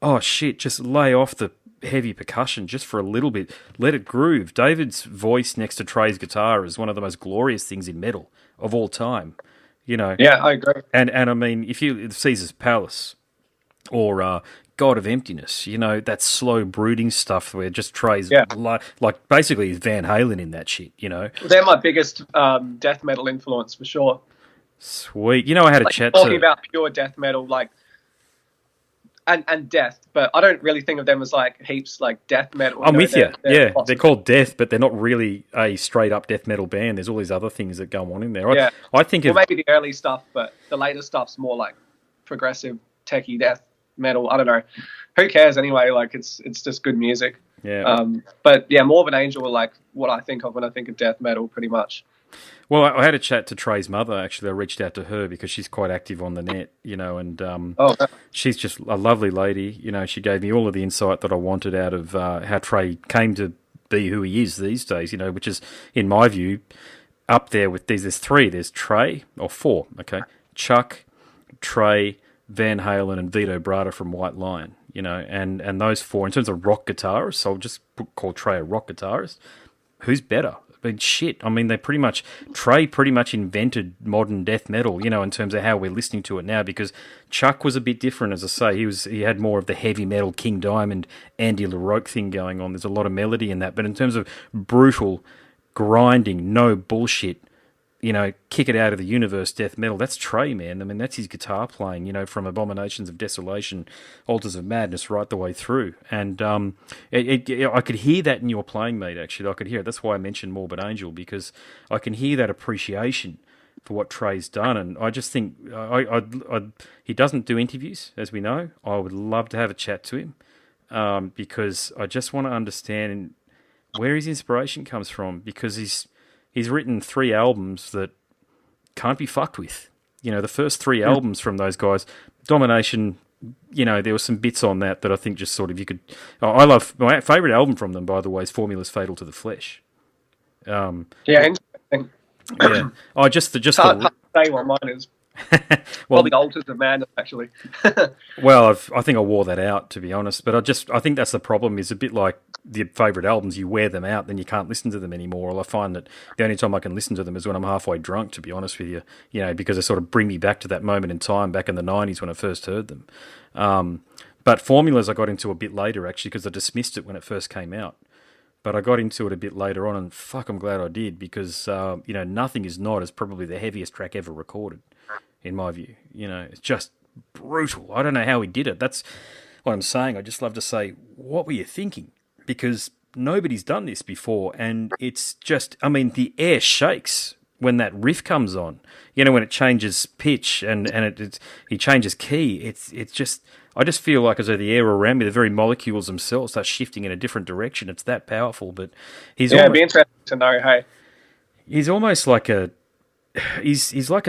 oh shit, just lay off the heavy percussion just for a little bit. Let it groove. David's voice next to Trey's guitar is one of the most glorious things in metal of all time. Yeah, I agree. And I mean, if you Caesar's Palace or God of Emptiness, you know, that slow brooding stuff where just Trey's Yeah. like basically he's Van Halen in that shit, you know. They're my biggest death metal influence for sure. Sweet. You know, I had a Like, chat talking to... about pure death metal, like, and death, but I don't really think of them as like heaps like death metal. I'm with you. Yeah, lots they're of- called Death, but they're not really a straight up death metal band. There's all these other things that go on in there. Yeah. I think Well, of... maybe the early stuff, but the later stuff's more like progressive, techie death metal. I don't know. Who cares anyway? Like, it's just good music. Yeah. But yeah, Morbid Angel are like what I think of when I think of death metal, pretty much. Well, I had a chat to Trey's mother, actually. I reached out to her because she's quite active on the net, you know, and Oh, she's just a lovely lady. You know, she gave me all of the insight that I wanted out of how Trey came to be who he is these days, you know, which is, in my view, up there with these. There's three. There's Trey, or four, okay? Chuck, Trey, Van Halen, and Vito Bratta from White Lion, you know, and those four, in terms of rock guitarists, so I'll just call Trey a rock guitarist. Who's better? I mean, shit. I mean, Trey pretty much invented modern death metal, you know, in terms of how we're listening to it now, because Chuck was a bit different, as I say. He had more of the heavy metal King Diamond, Andy LaRocque thing going on. There's a lot of melody in that. But in terms of brutal, grinding, no bullshit, you know, kick it out of the universe death metal, that's Trey, man. I mean, that's his guitar playing, you know, from Abominations of Desolation, Altars of Madness, right the way through. And I could hear that in your playing, mate, actually. I could hear it. That's why I mentioned Morbid Angel, because I can hear that appreciation for what Trey's done. And I just think he doesn't do interviews, as we know. I would love to have a chat to him, because I just want to understand where his inspiration comes from, because he's written 3 albums that can't be fucked with. You know, the first 3 albums from those guys, Domination, you know, there were some bits on that I think just sort of you could... I love... My favourite album from them, by the way, is Formula's Fatal to the Flesh. yeah, interesting. Yeah. Oh, just Hard to say what mine is. well, the Altars of Madness, actually. well, I think I wore that out, to be honest. But I think that's the problem. Is a bit like the favourite albums. You wear them out, then you can't listen to them anymore. Well, I find that the only time I can listen to them is when I'm halfway drunk, to be honest with you. You know, because they sort of bring me back to that moment in time back in the 90s when I first heard them. But Formulas I got into a bit later, actually, because I dismissed it when it first came out. But I got into it a bit later on, and fuck, I'm glad I did, because, you know, Nothing Is Not is probably the heaviest track ever recorded, in my view. You know, it's just brutal. I don't know how he did it. That's what I'm saying. I just love to say, what were you thinking? Because nobody's done this before, and it's just, I mean, the air shakes when that riff comes on. You know, when it changes pitch and he changes key. It's just, I just feel like as though the air around me, the very molecules themselves start shifting in a different direction. It's that powerful. But it'd be interesting to know. Hey, he's almost like he's like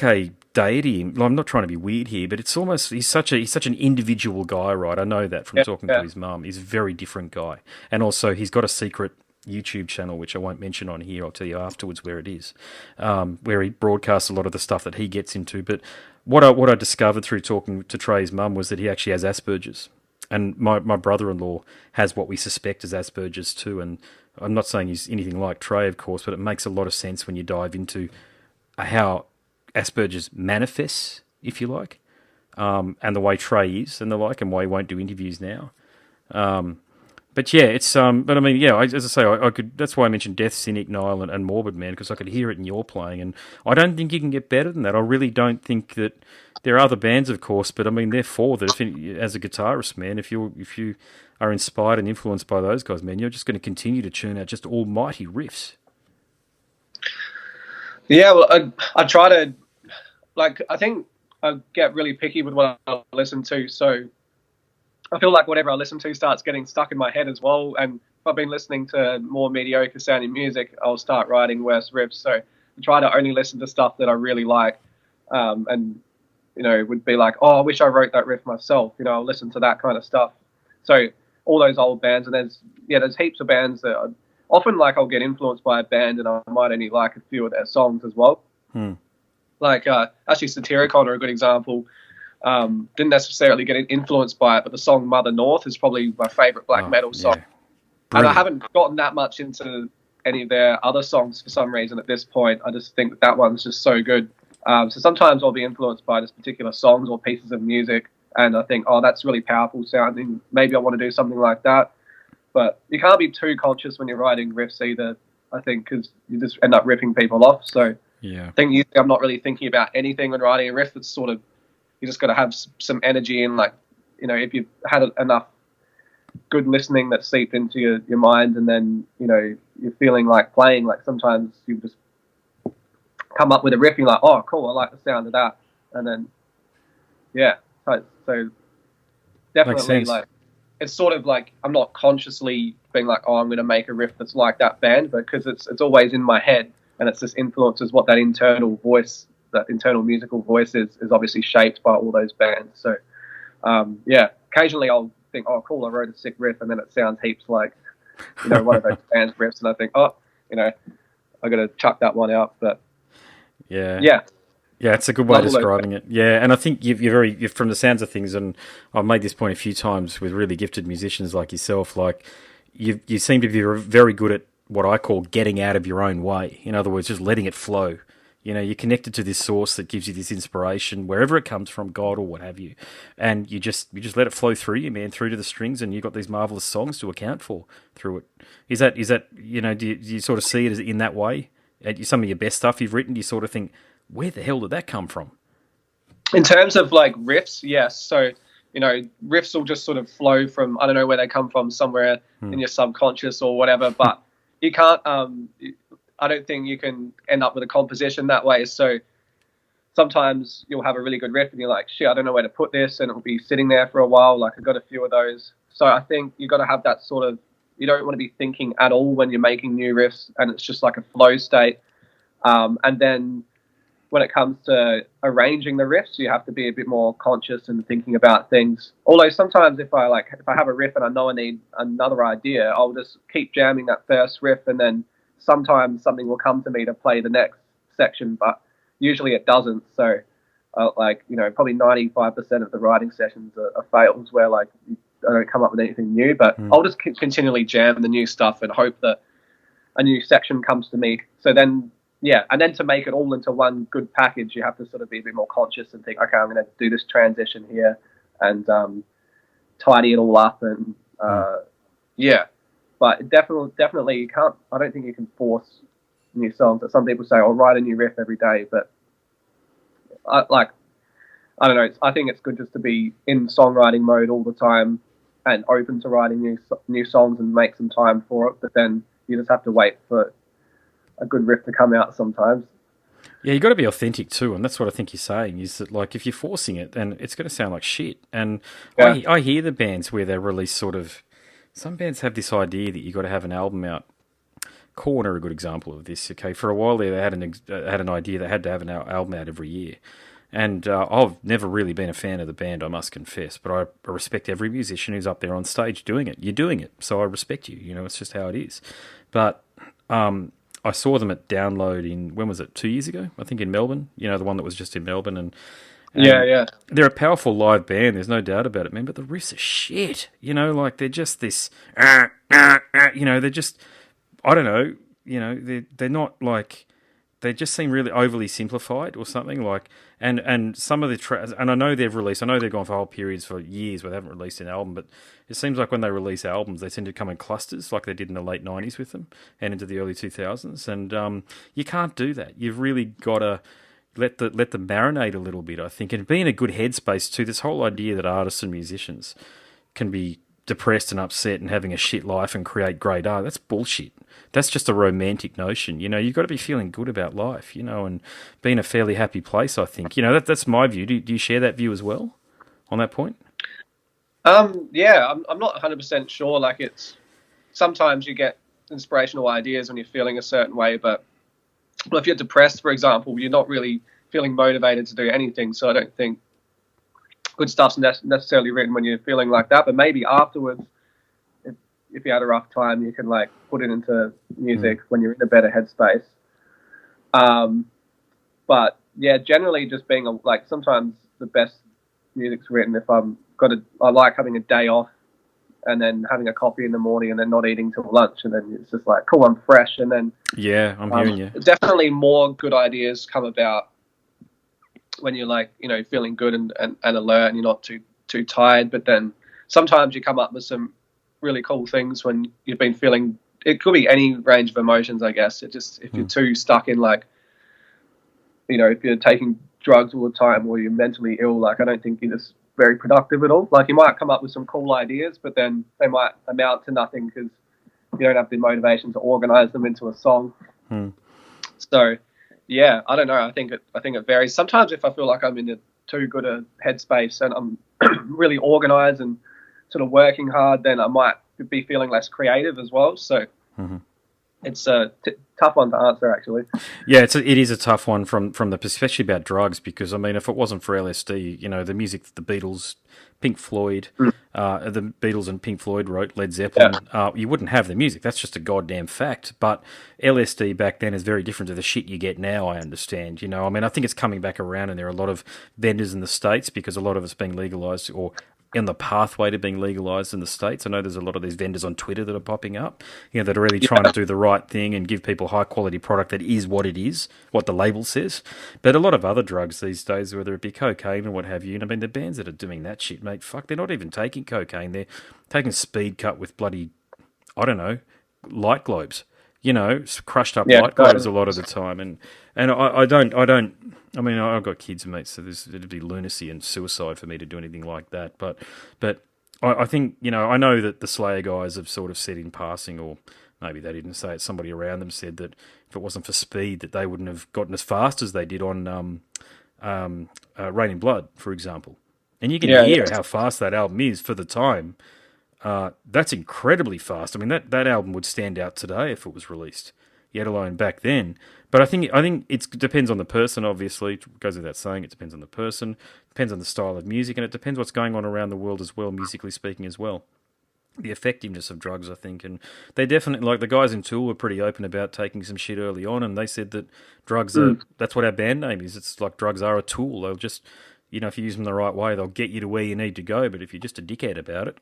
a deity. I'm not trying to be weird here, but it's almost he's such an individual guy, right? I know that from talking to his mum. He's a very different guy, and also he's got a secret YouTube channel which I won't mention on here. I'll tell you afterwards where it is, where he broadcasts a lot of the stuff that he gets into. But what I discovered through talking to Trey's mum was that he actually has Asperger's, and my brother-in-law has what we suspect is Asperger's too. And I'm not saying he's anything like Trey, of course, but it makes a lot of sense when you dive into how Asperger's manifests, if you like, and the way Trey is and the like, and why he won't do interviews now. But yeah, it's but I mean, yeah, as I say, I could. That's why I mentioned Death, Cynic, Nile, and Morbid, man, because I could hear it in your playing, and I don't think you can get better than that. I really don't think that. There are other bands, of course, but I mean, they're for that. As a guitarist, man, if you are inspired and influenced by those guys, man, you're just going to continue to churn out just almighty riffs. Yeah, well, I try to, like, I think I get really picky with what I listen to, so I feel like whatever I listen to starts getting stuck in my head as well, and if I've been listening to more mediocre sounding music, I'll start writing worse riffs, so I try to only listen to stuff that I really like, and, you know, would be like, oh, I wish I wrote that riff myself, you know, I'll listen to that kind of stuff. So all those old bands, and there's heaps of bands that often, like, I'll get influenced by a band and I might only like a few of their songs as well. Like, actually, Satyricon are a good example. Didn't necessarily get influenced by it, but the song Mother North is probably my favourite black metal song. Yeah. And I haven't gotten that much into any of their other songs for some reason at this point. I just think that one's just so good. So sometimes I'll be influenced by just particular songs or pieces of music. and I think, oh, that's really powerful sounding. Maybe I want to do something like that. But you can't be too conscious when you're writing riffs either, I think, because you just end up ripping people off. So Yeah. I think usually I'm not really thinking about anything when writing a riff. It's sort of, you just got to have some energy and, like, you know, if you've had enough good listening that seeped into your mind, and then, you know, you're feeling like playing, like sometimes you just come up with a riff, you're like, oh, cool, I like the sound of that. And then, yeah, so definitely, like, it's sort of like I'm not consciously being like, oh, I'm going to make a riff that's like that band, but because it's always in my head, and it's just influences what that internal voice, that internal musical voice is obviously shaped by all those bands. So, yeah, occasionally I'll think, oh, cool, I wrote a sick riff, and then it sounds heaps like, you know, one of those bands riffs, and I think, oh, you know, I got to chuck that one out. But yeah. Yeah, it's a good way of describing it. Yeah, and I think you're from the sounds of things, and I've made this point a few times with really gifted musicians like yourself, like you seem to be very good at what I call getting out of your own way. In other words, just letting it flow. You know, you're connected to this source that gives you this inspiration, wherever it comes from, God or what have you, and you just let it flow through you, man, through to the strings, and you've got these marvelous songs to account for through it. Is that you know, do you sort of see it as in that way? Some of your best stuff you've written, do you sort of think, where the hell did that come from? In terms of like riffs, yes. So, you know, riffs will just sort of flow from, I don't know where they come from, somewhere in your subconscious or whatever, but you can't, I don't think you can end up with a composition that way. So sometimes you'll have a really good riff and you're like, shit, I don't know where to put this, and it'll be sitting there for a while. Like, I've got a few of those. So I think you've got to have that sort of, you don't want to be thinking at all when you're making new riffs, and it's just like a flow state. And then when it comes to arranging the riffs, you have to be a bit more conscious and thinking about things. Although sometimes if I have a riff and I know I need another idea, I'll just keep jamming that first riff, and then sometimes something will come to me to play the next section, but usually it doesn't. So like, you know, probably 95% of the writing sessions are fails where like I don't come up with anything new, but I'll just continually jam the new stuff and hope that a new section comes to me. So then, yeah, and then to make it all into one good package, you have to sort of be a bit more conscious and think, okay, I'm going to do this transition here and tidy it all up. And yeah, but definitely you can't, I don't think you can force new songs. Some people say, I'll write a new riff every day, but I don't know, I think it's good just to be in songwriting mode all the time and open to writing new songs and make some time for it, but then you just have to wait for a good riff to come out sometimes. Yeah, you got to be authentic too, and that's what I think you're saying, is that like if you're forcing it, then it's going to sound like shit. And yeah. I hear the bands where they release sort of, some bands have this idea that you got to have an album out. Korn are a good example of this. Okay, for a while there, they had an idea they had to have an album out every year. And I've never really been a fan of the band, I must confess, but I respect every musician who's up there on stage doing it. You're doing it, so I respect you. You know, it's just how it is. But I saw them at Download in, when was it, 2 years ago? I think in Melbourne. You know, the one that was just in Melbourne. And yeah. They're a powerful live band, there's no doubt about it, man, but the riffs are shit. You know, like they're just this, you know, they're just, I don't know, you know, they're not like, they just seem really overly simplified or something like, and some of the tracks, and I know they've gone for whole periods for years where they haven't released an album, but it seems like when they release albums, they tend to come in clusters like they did in the late 90s with them and into the early 2000s. And you can't do that. You've really got to let them marinate a little bit, I think, and be in a good headspace too. This whole idea that artists and musicians can be depressed and upset and having a shit life and create great art, that's bullshit. That's just a romantic notion. You know, you've got to be feeling good about life, you know, and be in a fairly happy place, I think. You know, that's my view. Do you share that view as well on that point? Yeah, I'm not 100% sure. Like, it's, sometimes you get inspirational ideas when you're feeling a certain way, but if you're depressed, for example, you're not really feeling motivated to do anything. So I don't think good stuff's necessarily written when you're feeling like that, but maybe afterwards, if you had a rough time, you can like put it into music when you're in a better headspace. But yeah, generally just being like, sometimes the best music's written if I like having a day off and then having a coffee in the morning and then not eating till lunch, and then it's just like, cool, I'm fresh. And then yeah, I'm hearing you. Definitely more good ideas come about when you're like, you know, feeling good and alert, and you're not too too tired. But then sometimes you come up with some really cool things when you've been feeling. It could be any range of emotions, I guess. It just if you're too stuck in like, if you're taking drugs all the time or you're mentally ill, like I don't think you're just very productive at all. Like you might come up with some cool ideas, but then they might amount to nothing because you don't have the motivation to organize them into a song. So yeah, I don't know. I think it varies. Sometimes if I feel like I'm in a too good a headspace and I'm really organized and sort of working hard, then I might be feeling less creative as well. So it's a tough one to answer, actually. Yeah, it is a tough one from the especially about drugs, because I mean, if it wasn't for LSD, the music that the Beatles, Pink Floyd, the Beatles and Pink Floyd wrote, Led Zeppelin, you wouldn't have the music. That's just a goddamn fact. But LSD back then is very different to the shit you get now, I understand. I mean, I think it's coming back around, and there are a lot of vendors in the States because a lot of it's being legalised or in the pathway to being legalised in the States. I know there's a lot of these vendors on Twitter that are popping up, that are really trying to do the right thing and give people high quality product that is what it is, what the label says. But a lot of other drugs these days, whether it be cocaine or what have you, I mean, the bands that are doing that shit, mate, fuck, they're not even taking cocaine. They're taking speed cut with bloody, I don't know, light globes. Crushed up light globes a lot of the time, and I don't. I mean, I've got kids, mate, so it'd be lunacy and suicide for me to do anything like that. But I think I know that the Slayer guys have sort of said in passing, or maybe they didn't say it. Somebody around them said that if it wasn't for speed, that they wouldn't have gotten as fast as they did on Rain in Blood, for example. And you can hear how fast that album is for the time. That's incredibly fast. I mean, that album would stand out today if it was released, yet alone back then. But I think it depends on the person, obviously. It goes without saying, it depends on the person, depends on the style of music, and it depends what's going on around the world as well, musically speaking as well. The effectiveness of drugs, I think, and they definitely, like the guys in Tool were pretty open about taking some shit early on, and they said that drugs are, that's what our band name is. It's like drugs are a tool. They'll just, if you use them the right way, they'll get you to where you need to go, but if you're just a dickhead about it,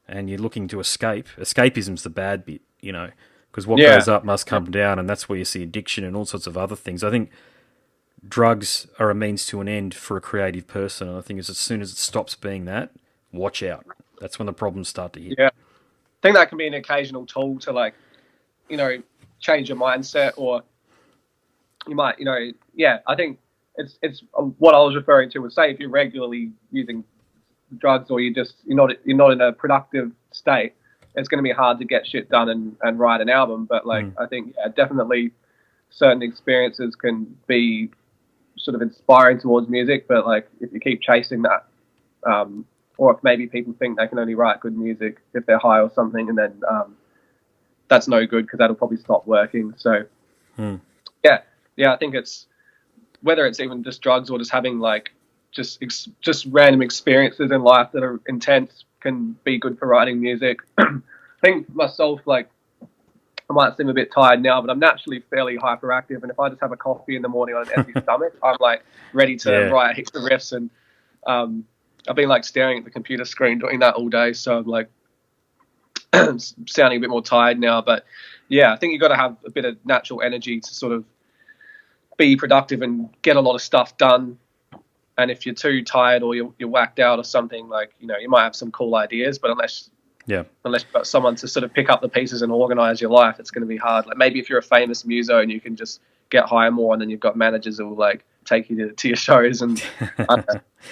and you're looking to escape, escapism's the bad bit, because what goes up must come down, and that's where you see addiction and all sorts of other things. I think drugs are a means to an end for a creative person, and I think as soon as it stops being that, watch out. That's when the problems start to hit. Yeah, I think that can be an occasional tool to change your mindset, or you might, I think it's what I was referring to was, say if you're regularly using drugs or you're not in a productive state, it's going to be hard to get shit done and write an album. But I think definitely certain experiences can be sort of inspiring towards music, but if you keep chasing that, or if maybe people think they can only write good music if they're high or something, and then that's no good because that'll probably stop working. So I think it's whether it's even just drugs or just having just random experiences in life that are intense can be good for writing music. I think myself, I might seem a bit tired now, but I'm naturally fairly hyperactive, and if I just have a coffee in the morning on an empty stomach, I'm ready to write heaps of riffs. And I've been staring at the computer screen doing that all day, so I'm sounding a bit more tired now. But I think you've got to have a bit of natural energy to sort of be productive and get a lot of stuff done. And if you're too tired or you're whacked out or something, you might have some cool ideas, but unless you've got someone to sort of pick up the pieces and organize your life, it's going to be hard. Maybe if you're a famous muso and you can just get higher more, and then you've got managers who will take you to your shows. And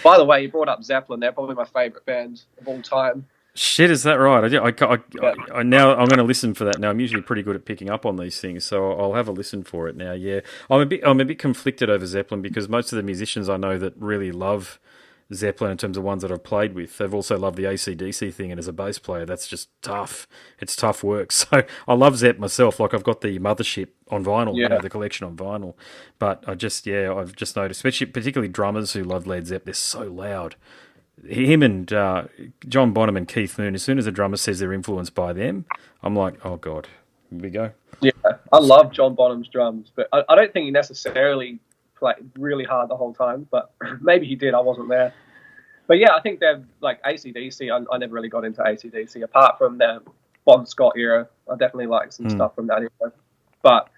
by the way, you brought up Zeppelin. They're probably my favorite band of all time. Shit, is that right? I now I'm going to listen for that. Now I'm usually pretty good at picking up on these things, so I'll have a listen for it now. Yeah, I'm a bit conflicted over Zeppelin because most of the musicians I know that really love Zeppelin in terms of ones that I've played with, they've also loved the AC/DC thing, and as a bass player, that's just tough. It's tough work. So I love Zepp myself. I've got the Mothership on vinyl, the collection on vinyl. But I've just noticed, especially particularly drummers who love Led Zepp, they're so loud. Him and John Bonham and Keith Moon, as soon as a drummer says they're influenced by them, I'm like, oh God, here we go. Yeah, I love John Bonham's drums, but I don't think he necessarily played really hard the whole time, but maybe he did, I wasn't there. But I think they're AC/DC. I never really got into AC/DC, apart from the Bon Scott era. I definitely like some stuff from that era. But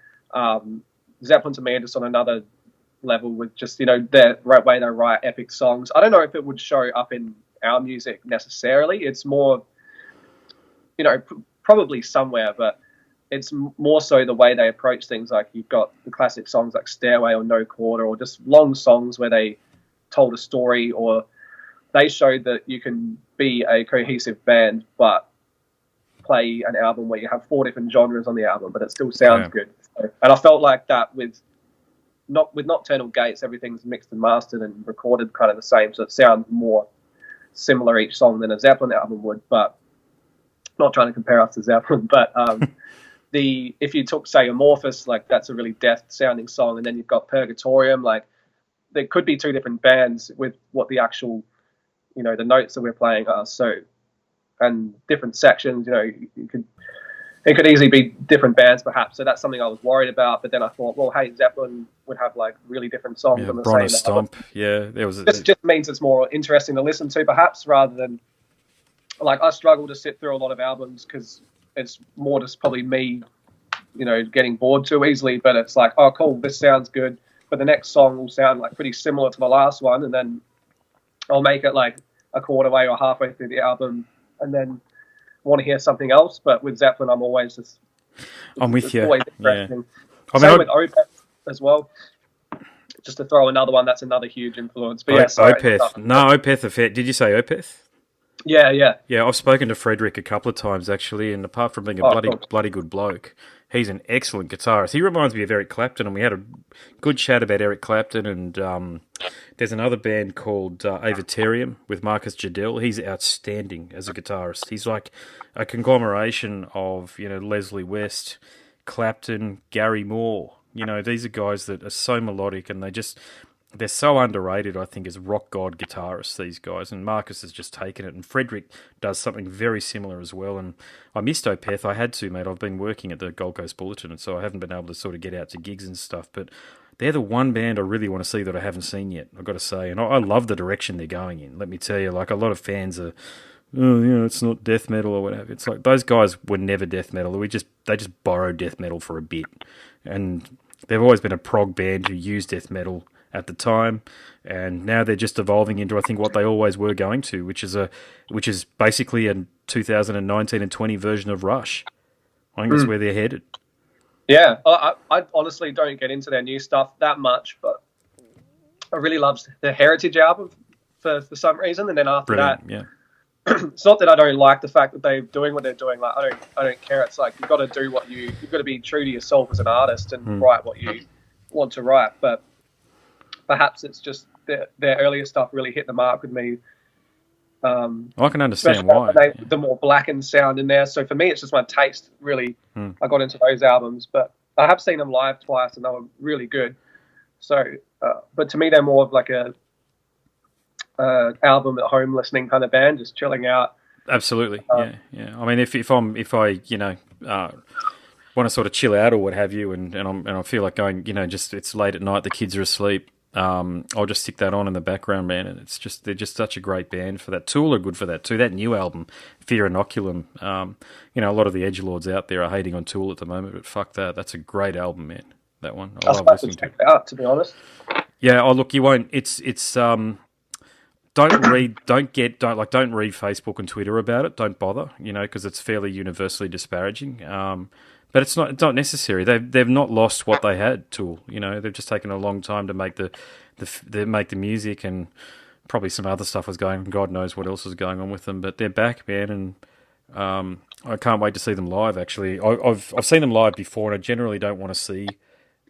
Zeppelin to me are just on another level with just, their right way they write epic songs. I don't know if it would show up in our music necessarily. It's more, probably somewhere, but it's more so the way they approach things. Like you've got the classic songs like Stairway or No Quarter, or just long songs where they told a story, or they showed that you can be a cohesive band but play an album where you have 4 different genres on the album, but it still sounds good. So, and I felt like that with Nocturnal Gates, everything's mixed and mastered and recorded kind of the same, so it sounds more similar each song than a Zeppelin album would. But not trying to compare us to Zeppelin, but if you took, say, Amorphous, like that's a really death sounding song, and then you've got Purgatorium, like there could be 2 different bands with what the actual, the notes that we're playing are. So, and different sections, it could easily be different bands perhaps. So that's something I was worried about. But then I thought, well, hey, Zeppelin would have like really different songs on the Bronner same Stomp. album. Yeah, there was. This just means it's more interesting to listen to, perhaps, rather than like I struggle to sit through a lot of albums because it's more just probably me, getting bored too easily. But it's like, oh, cool, this sounds good, but the next song will sound like pretty similar to the last one, and then I'll make it like a quarter way or halfway through the album, and then want to hear something else. But with Zeppelin, I'm always just... I'm with you. Always interesting. Yeah. Same with Opeth as well. Just to throw another one, that's another huge influence. But yeah, sorry. Opeth. No, Opeth. Did you say Opeth? Yeah. Yeah, I've spoken to Frederick a couple of times, actually, and apart from being a bloody good bloke, he's an excellent guitarist. He reminds me of Eric Clapton, and we had a good chat about Eric Clapton, and there's another band called Avatarium with Marcus Jadell. He's outstanding as a guitarist. He's like a conglomeration of, Leslie West, Clapton, Gary Moore. These are guys that are so melodic, and they're so underrated, I think, as rock god guitarists, these guys. And Marcus has just taken it. And Frederick does something very similar as well. And I missed Opeth. I had to, mate. I've been working at the Gold Coast Bulletin, and so I haven't been able to sort of get out to gigs and stuff. But they're the one band I really want to see that I haven't seen yet, I've got to say. And I love the direction they're going in. Let me tell you, like a lot of fans are, it's not death metal or whatever. It's like those guys were never death metal. They just borrowed death metal for a bit. And they've always been a prog band who used death metal at the time, and now they're just evolving into, I think, what they always were going to, which is basically a 2019 and 20 version of Rush. I think that's where they're headed. Yeah, I honestly don't get into their new stuff that much, but I really loved the Heritage album for some reason, and then after Brilliant, that, it's not that I don't like the fact that they're doing what they're doing. Like I don't care. It's like you've got to do you've got to be true to yourself as an artist and write what you want to write, but perhaps it's just their earlier stuff really hit the mark with me. I can understand why. The more blackened sound in there. So for me, it's just my taste, really. I got into those albums. But I have seen them live twice, and they were really good. So, but to me, they're more of like a album at home listening kind of band, just chilling out. Absolutely, yeah. I mean, if I want to sort of chill out or what have you, and I feel like going, just it's late at night, the kids are asleep. I'll just stick that on in the background, man, and they're just such a great band for that. Tool are good for that too. That new album, Fear Inoculum, a lot of the edgelords out there are hating on Tool at the moment, but fuck that. That's a great album, man. That one, I love listening to it. Out, to be honest. Yeah. Oh, look, you won't. It's don't read Facebook and Twitter about it. Don't bother, because it's fairly universally disparaging. But it's not necessary. They've not lost what they had. Tool, they've just taken a long time to make the music, and probably some other stuff was going on. God knows what else was going on with them. But they're back, man, and I can't wait to see them live. Actually, I've seen them live before, and I generally don't want to see.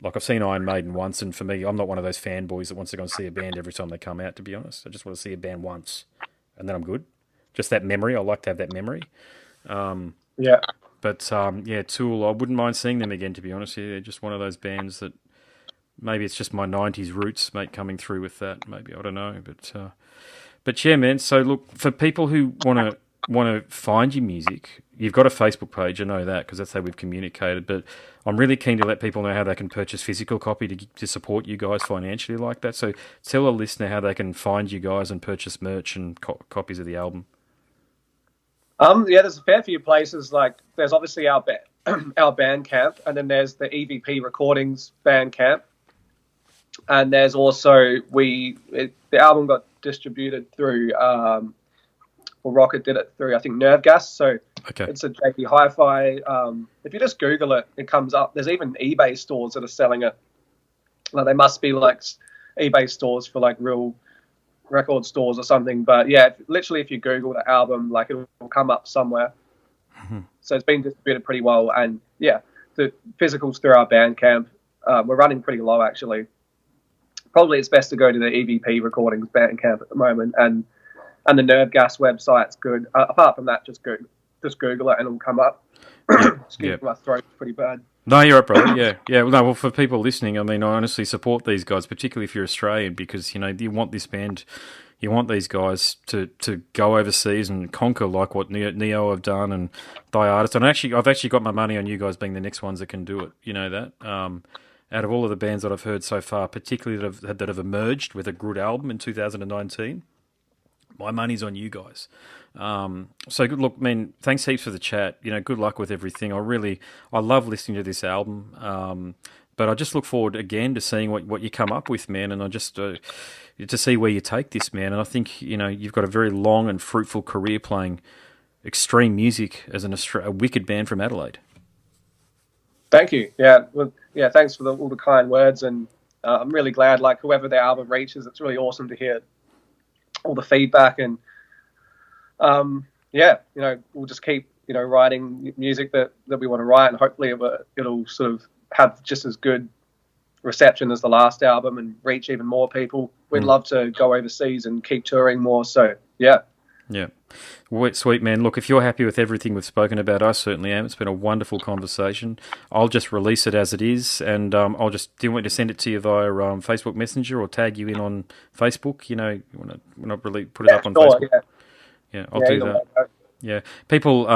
Like, I've seen Iron Maiden once, and for me, I'm not one of those fanboys that wants to go and see a band every time they come out, to be honest. I just want to see a band once, and then I'm good. Just that memory. I like to have that memory. Yeah. But, Tool, I wouldn't mind seeing them again, to be honest. Yeah, they're just one of those bands that maybe it's just my 90s roots, mate, coming through with that. Maybe, I don't know. But yeah, man, so look, for people who want to find your music, you've got a Facebook page, I know that, because that's how we've communicated, but I'm really keen to let people know how they can purchase physical copy to support you guys financially like that. So tell a listener how they can find you guys and purchase merch and copies of the album. There's a fair few places. Like, there's obviously our Bandcamp, and then there's the EVP Recordings Bandcamp, and there's also the album got distributed through Rocket did it through, I think, Nerve Gas. So Okay. it's a JP Hi-Fi. If you just Google it, it comes up. There's even eBay stores that are selling it. Like, they must be like eBay stores for like real record stores or something. But yeah, literally, if you Google the album, like, it will come up somewhere. So it's been distributed pretty well, and yeah, the physicals through our Bandcamp. We're running pretty low, actually. Probably it's best to go to the EVP Recordings Bandcamp at the moment, and the Nerve Gas website's good. Apart from that, just Google it and it'll come up. Excuse me, my throat's pretty bad. No, you're right, brother. Yeah. Well, for people listening, I mean, I honestly support these guys, particularly if you're Australian, because you want this band, you want these guys to go overseas and conquer like what Neo have done and Die Artist. And I've actually got my money on you guys being the next ones that can do it. You know that. Out of all of the bands that I've heard so far, particularly that have emerged with a good album in 2019, my money's on you guys. So good look, man, thanks heaps for the chat. Good luck with everything. I love listening to this album. But I just look forward again to seeing what you come up with, man, and I just to see where you take this, man. And I think you've got a very long and fruitful career playing extreme music as a wicked band from Adelaide. Thank you. Yeah, well, yeah. Thanks for all the kind words, and I'm really glad. Like, whoever the album reaches, it's really awesome to hear all the feedback, and we'll just keep writing music that we want to write, and hopefully it'll sort of have just as good reception as the last album and reach even more people. We'd love to go overseas and keep touring more. So yeah. Sweet, man. Look, if you're happy with everything we've spoken about, I certainly am. It's been a wonderful conversation. I'll just release it as it is, and do you want me to send it to you via Facebook Messenger or tag you in on Facebook? You want to really put it up on Facebook? Yeah, I'll do that. Yeah, people.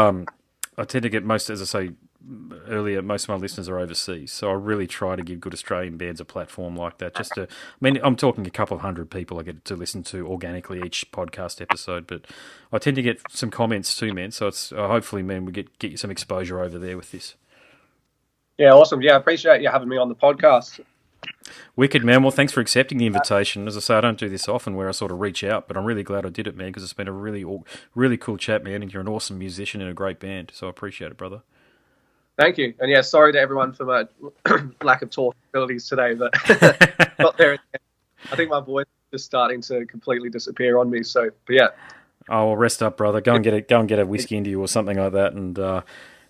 I tend to get most, as I say earlier, most of my listeners are overseas, so I really try to give good Australian bands a platform like that. I'm talking a couple of hundred people I get to listen to organically each podcast episode, but I tend to get some comments too, man. So it's hopefully, man, we get you some exposure over there with this. Yeah, awesome. Yeah, I appreciate you having me on the podcast. Wicked, man. Well, thanks for accepting the invitation. As I say, I don't do this often where I sort of reach out, but I'm really glad I did it, man, because it's been a really, really cool chat, man, and you're an awesome musician and a great band, so I appreciate it, brother. Thank you. And yeah, sorry to everyone for my lack of talk abilities today, but not there. I think my voice is just starting to completely disappear on me. So, but yeah. Oh, well, rest up, brother. Go and get a whiskey into you or something like that. And,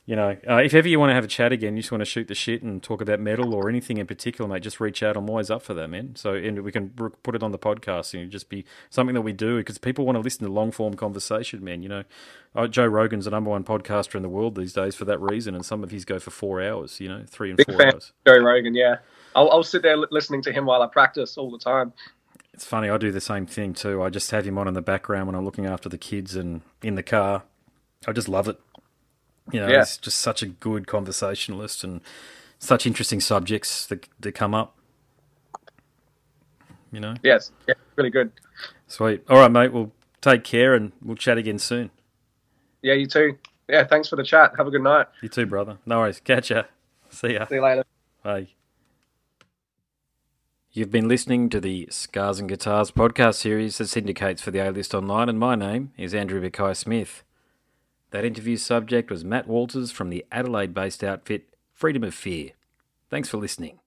if ever you want to have a chat again, you just want to shoot the shit and talk about metal or anything in particular, mate, just reach out. I'm always up for that, man. So, and we can put it on the podcast and it'll just be something that we do because people want to listen to long-form conversation, man. Joe Rogan's the number one podcaster in the world these days for that reason, and some of his go for 4 hours, 3 and 4 hours. Joe Rogan, yeah. I'll sit there listening to him while I practice all the time. It's funny, I do the same thing too. I just have him on in the background when I'm looking after the kids and in the car. I just love it. He's just such a good conversationalist and such interesting subjects that come up. Yes, yeah, really good. Sweet. All right, mate. Well, take care and we'll chat again soon. Yeah, you too. Yeah, thanks for the chat. Have a good night. You too, brother. No worries. Catch ya. See ya. See you later. Bye. You've been listening to the Scars and Guitars podcast series that syndicates for the A-List Online, and my name is Andrew Mackay-Smith. That interview subject was Matt Walters from the Adelaide-based outfit Freedom of Fear. Thanks for listening.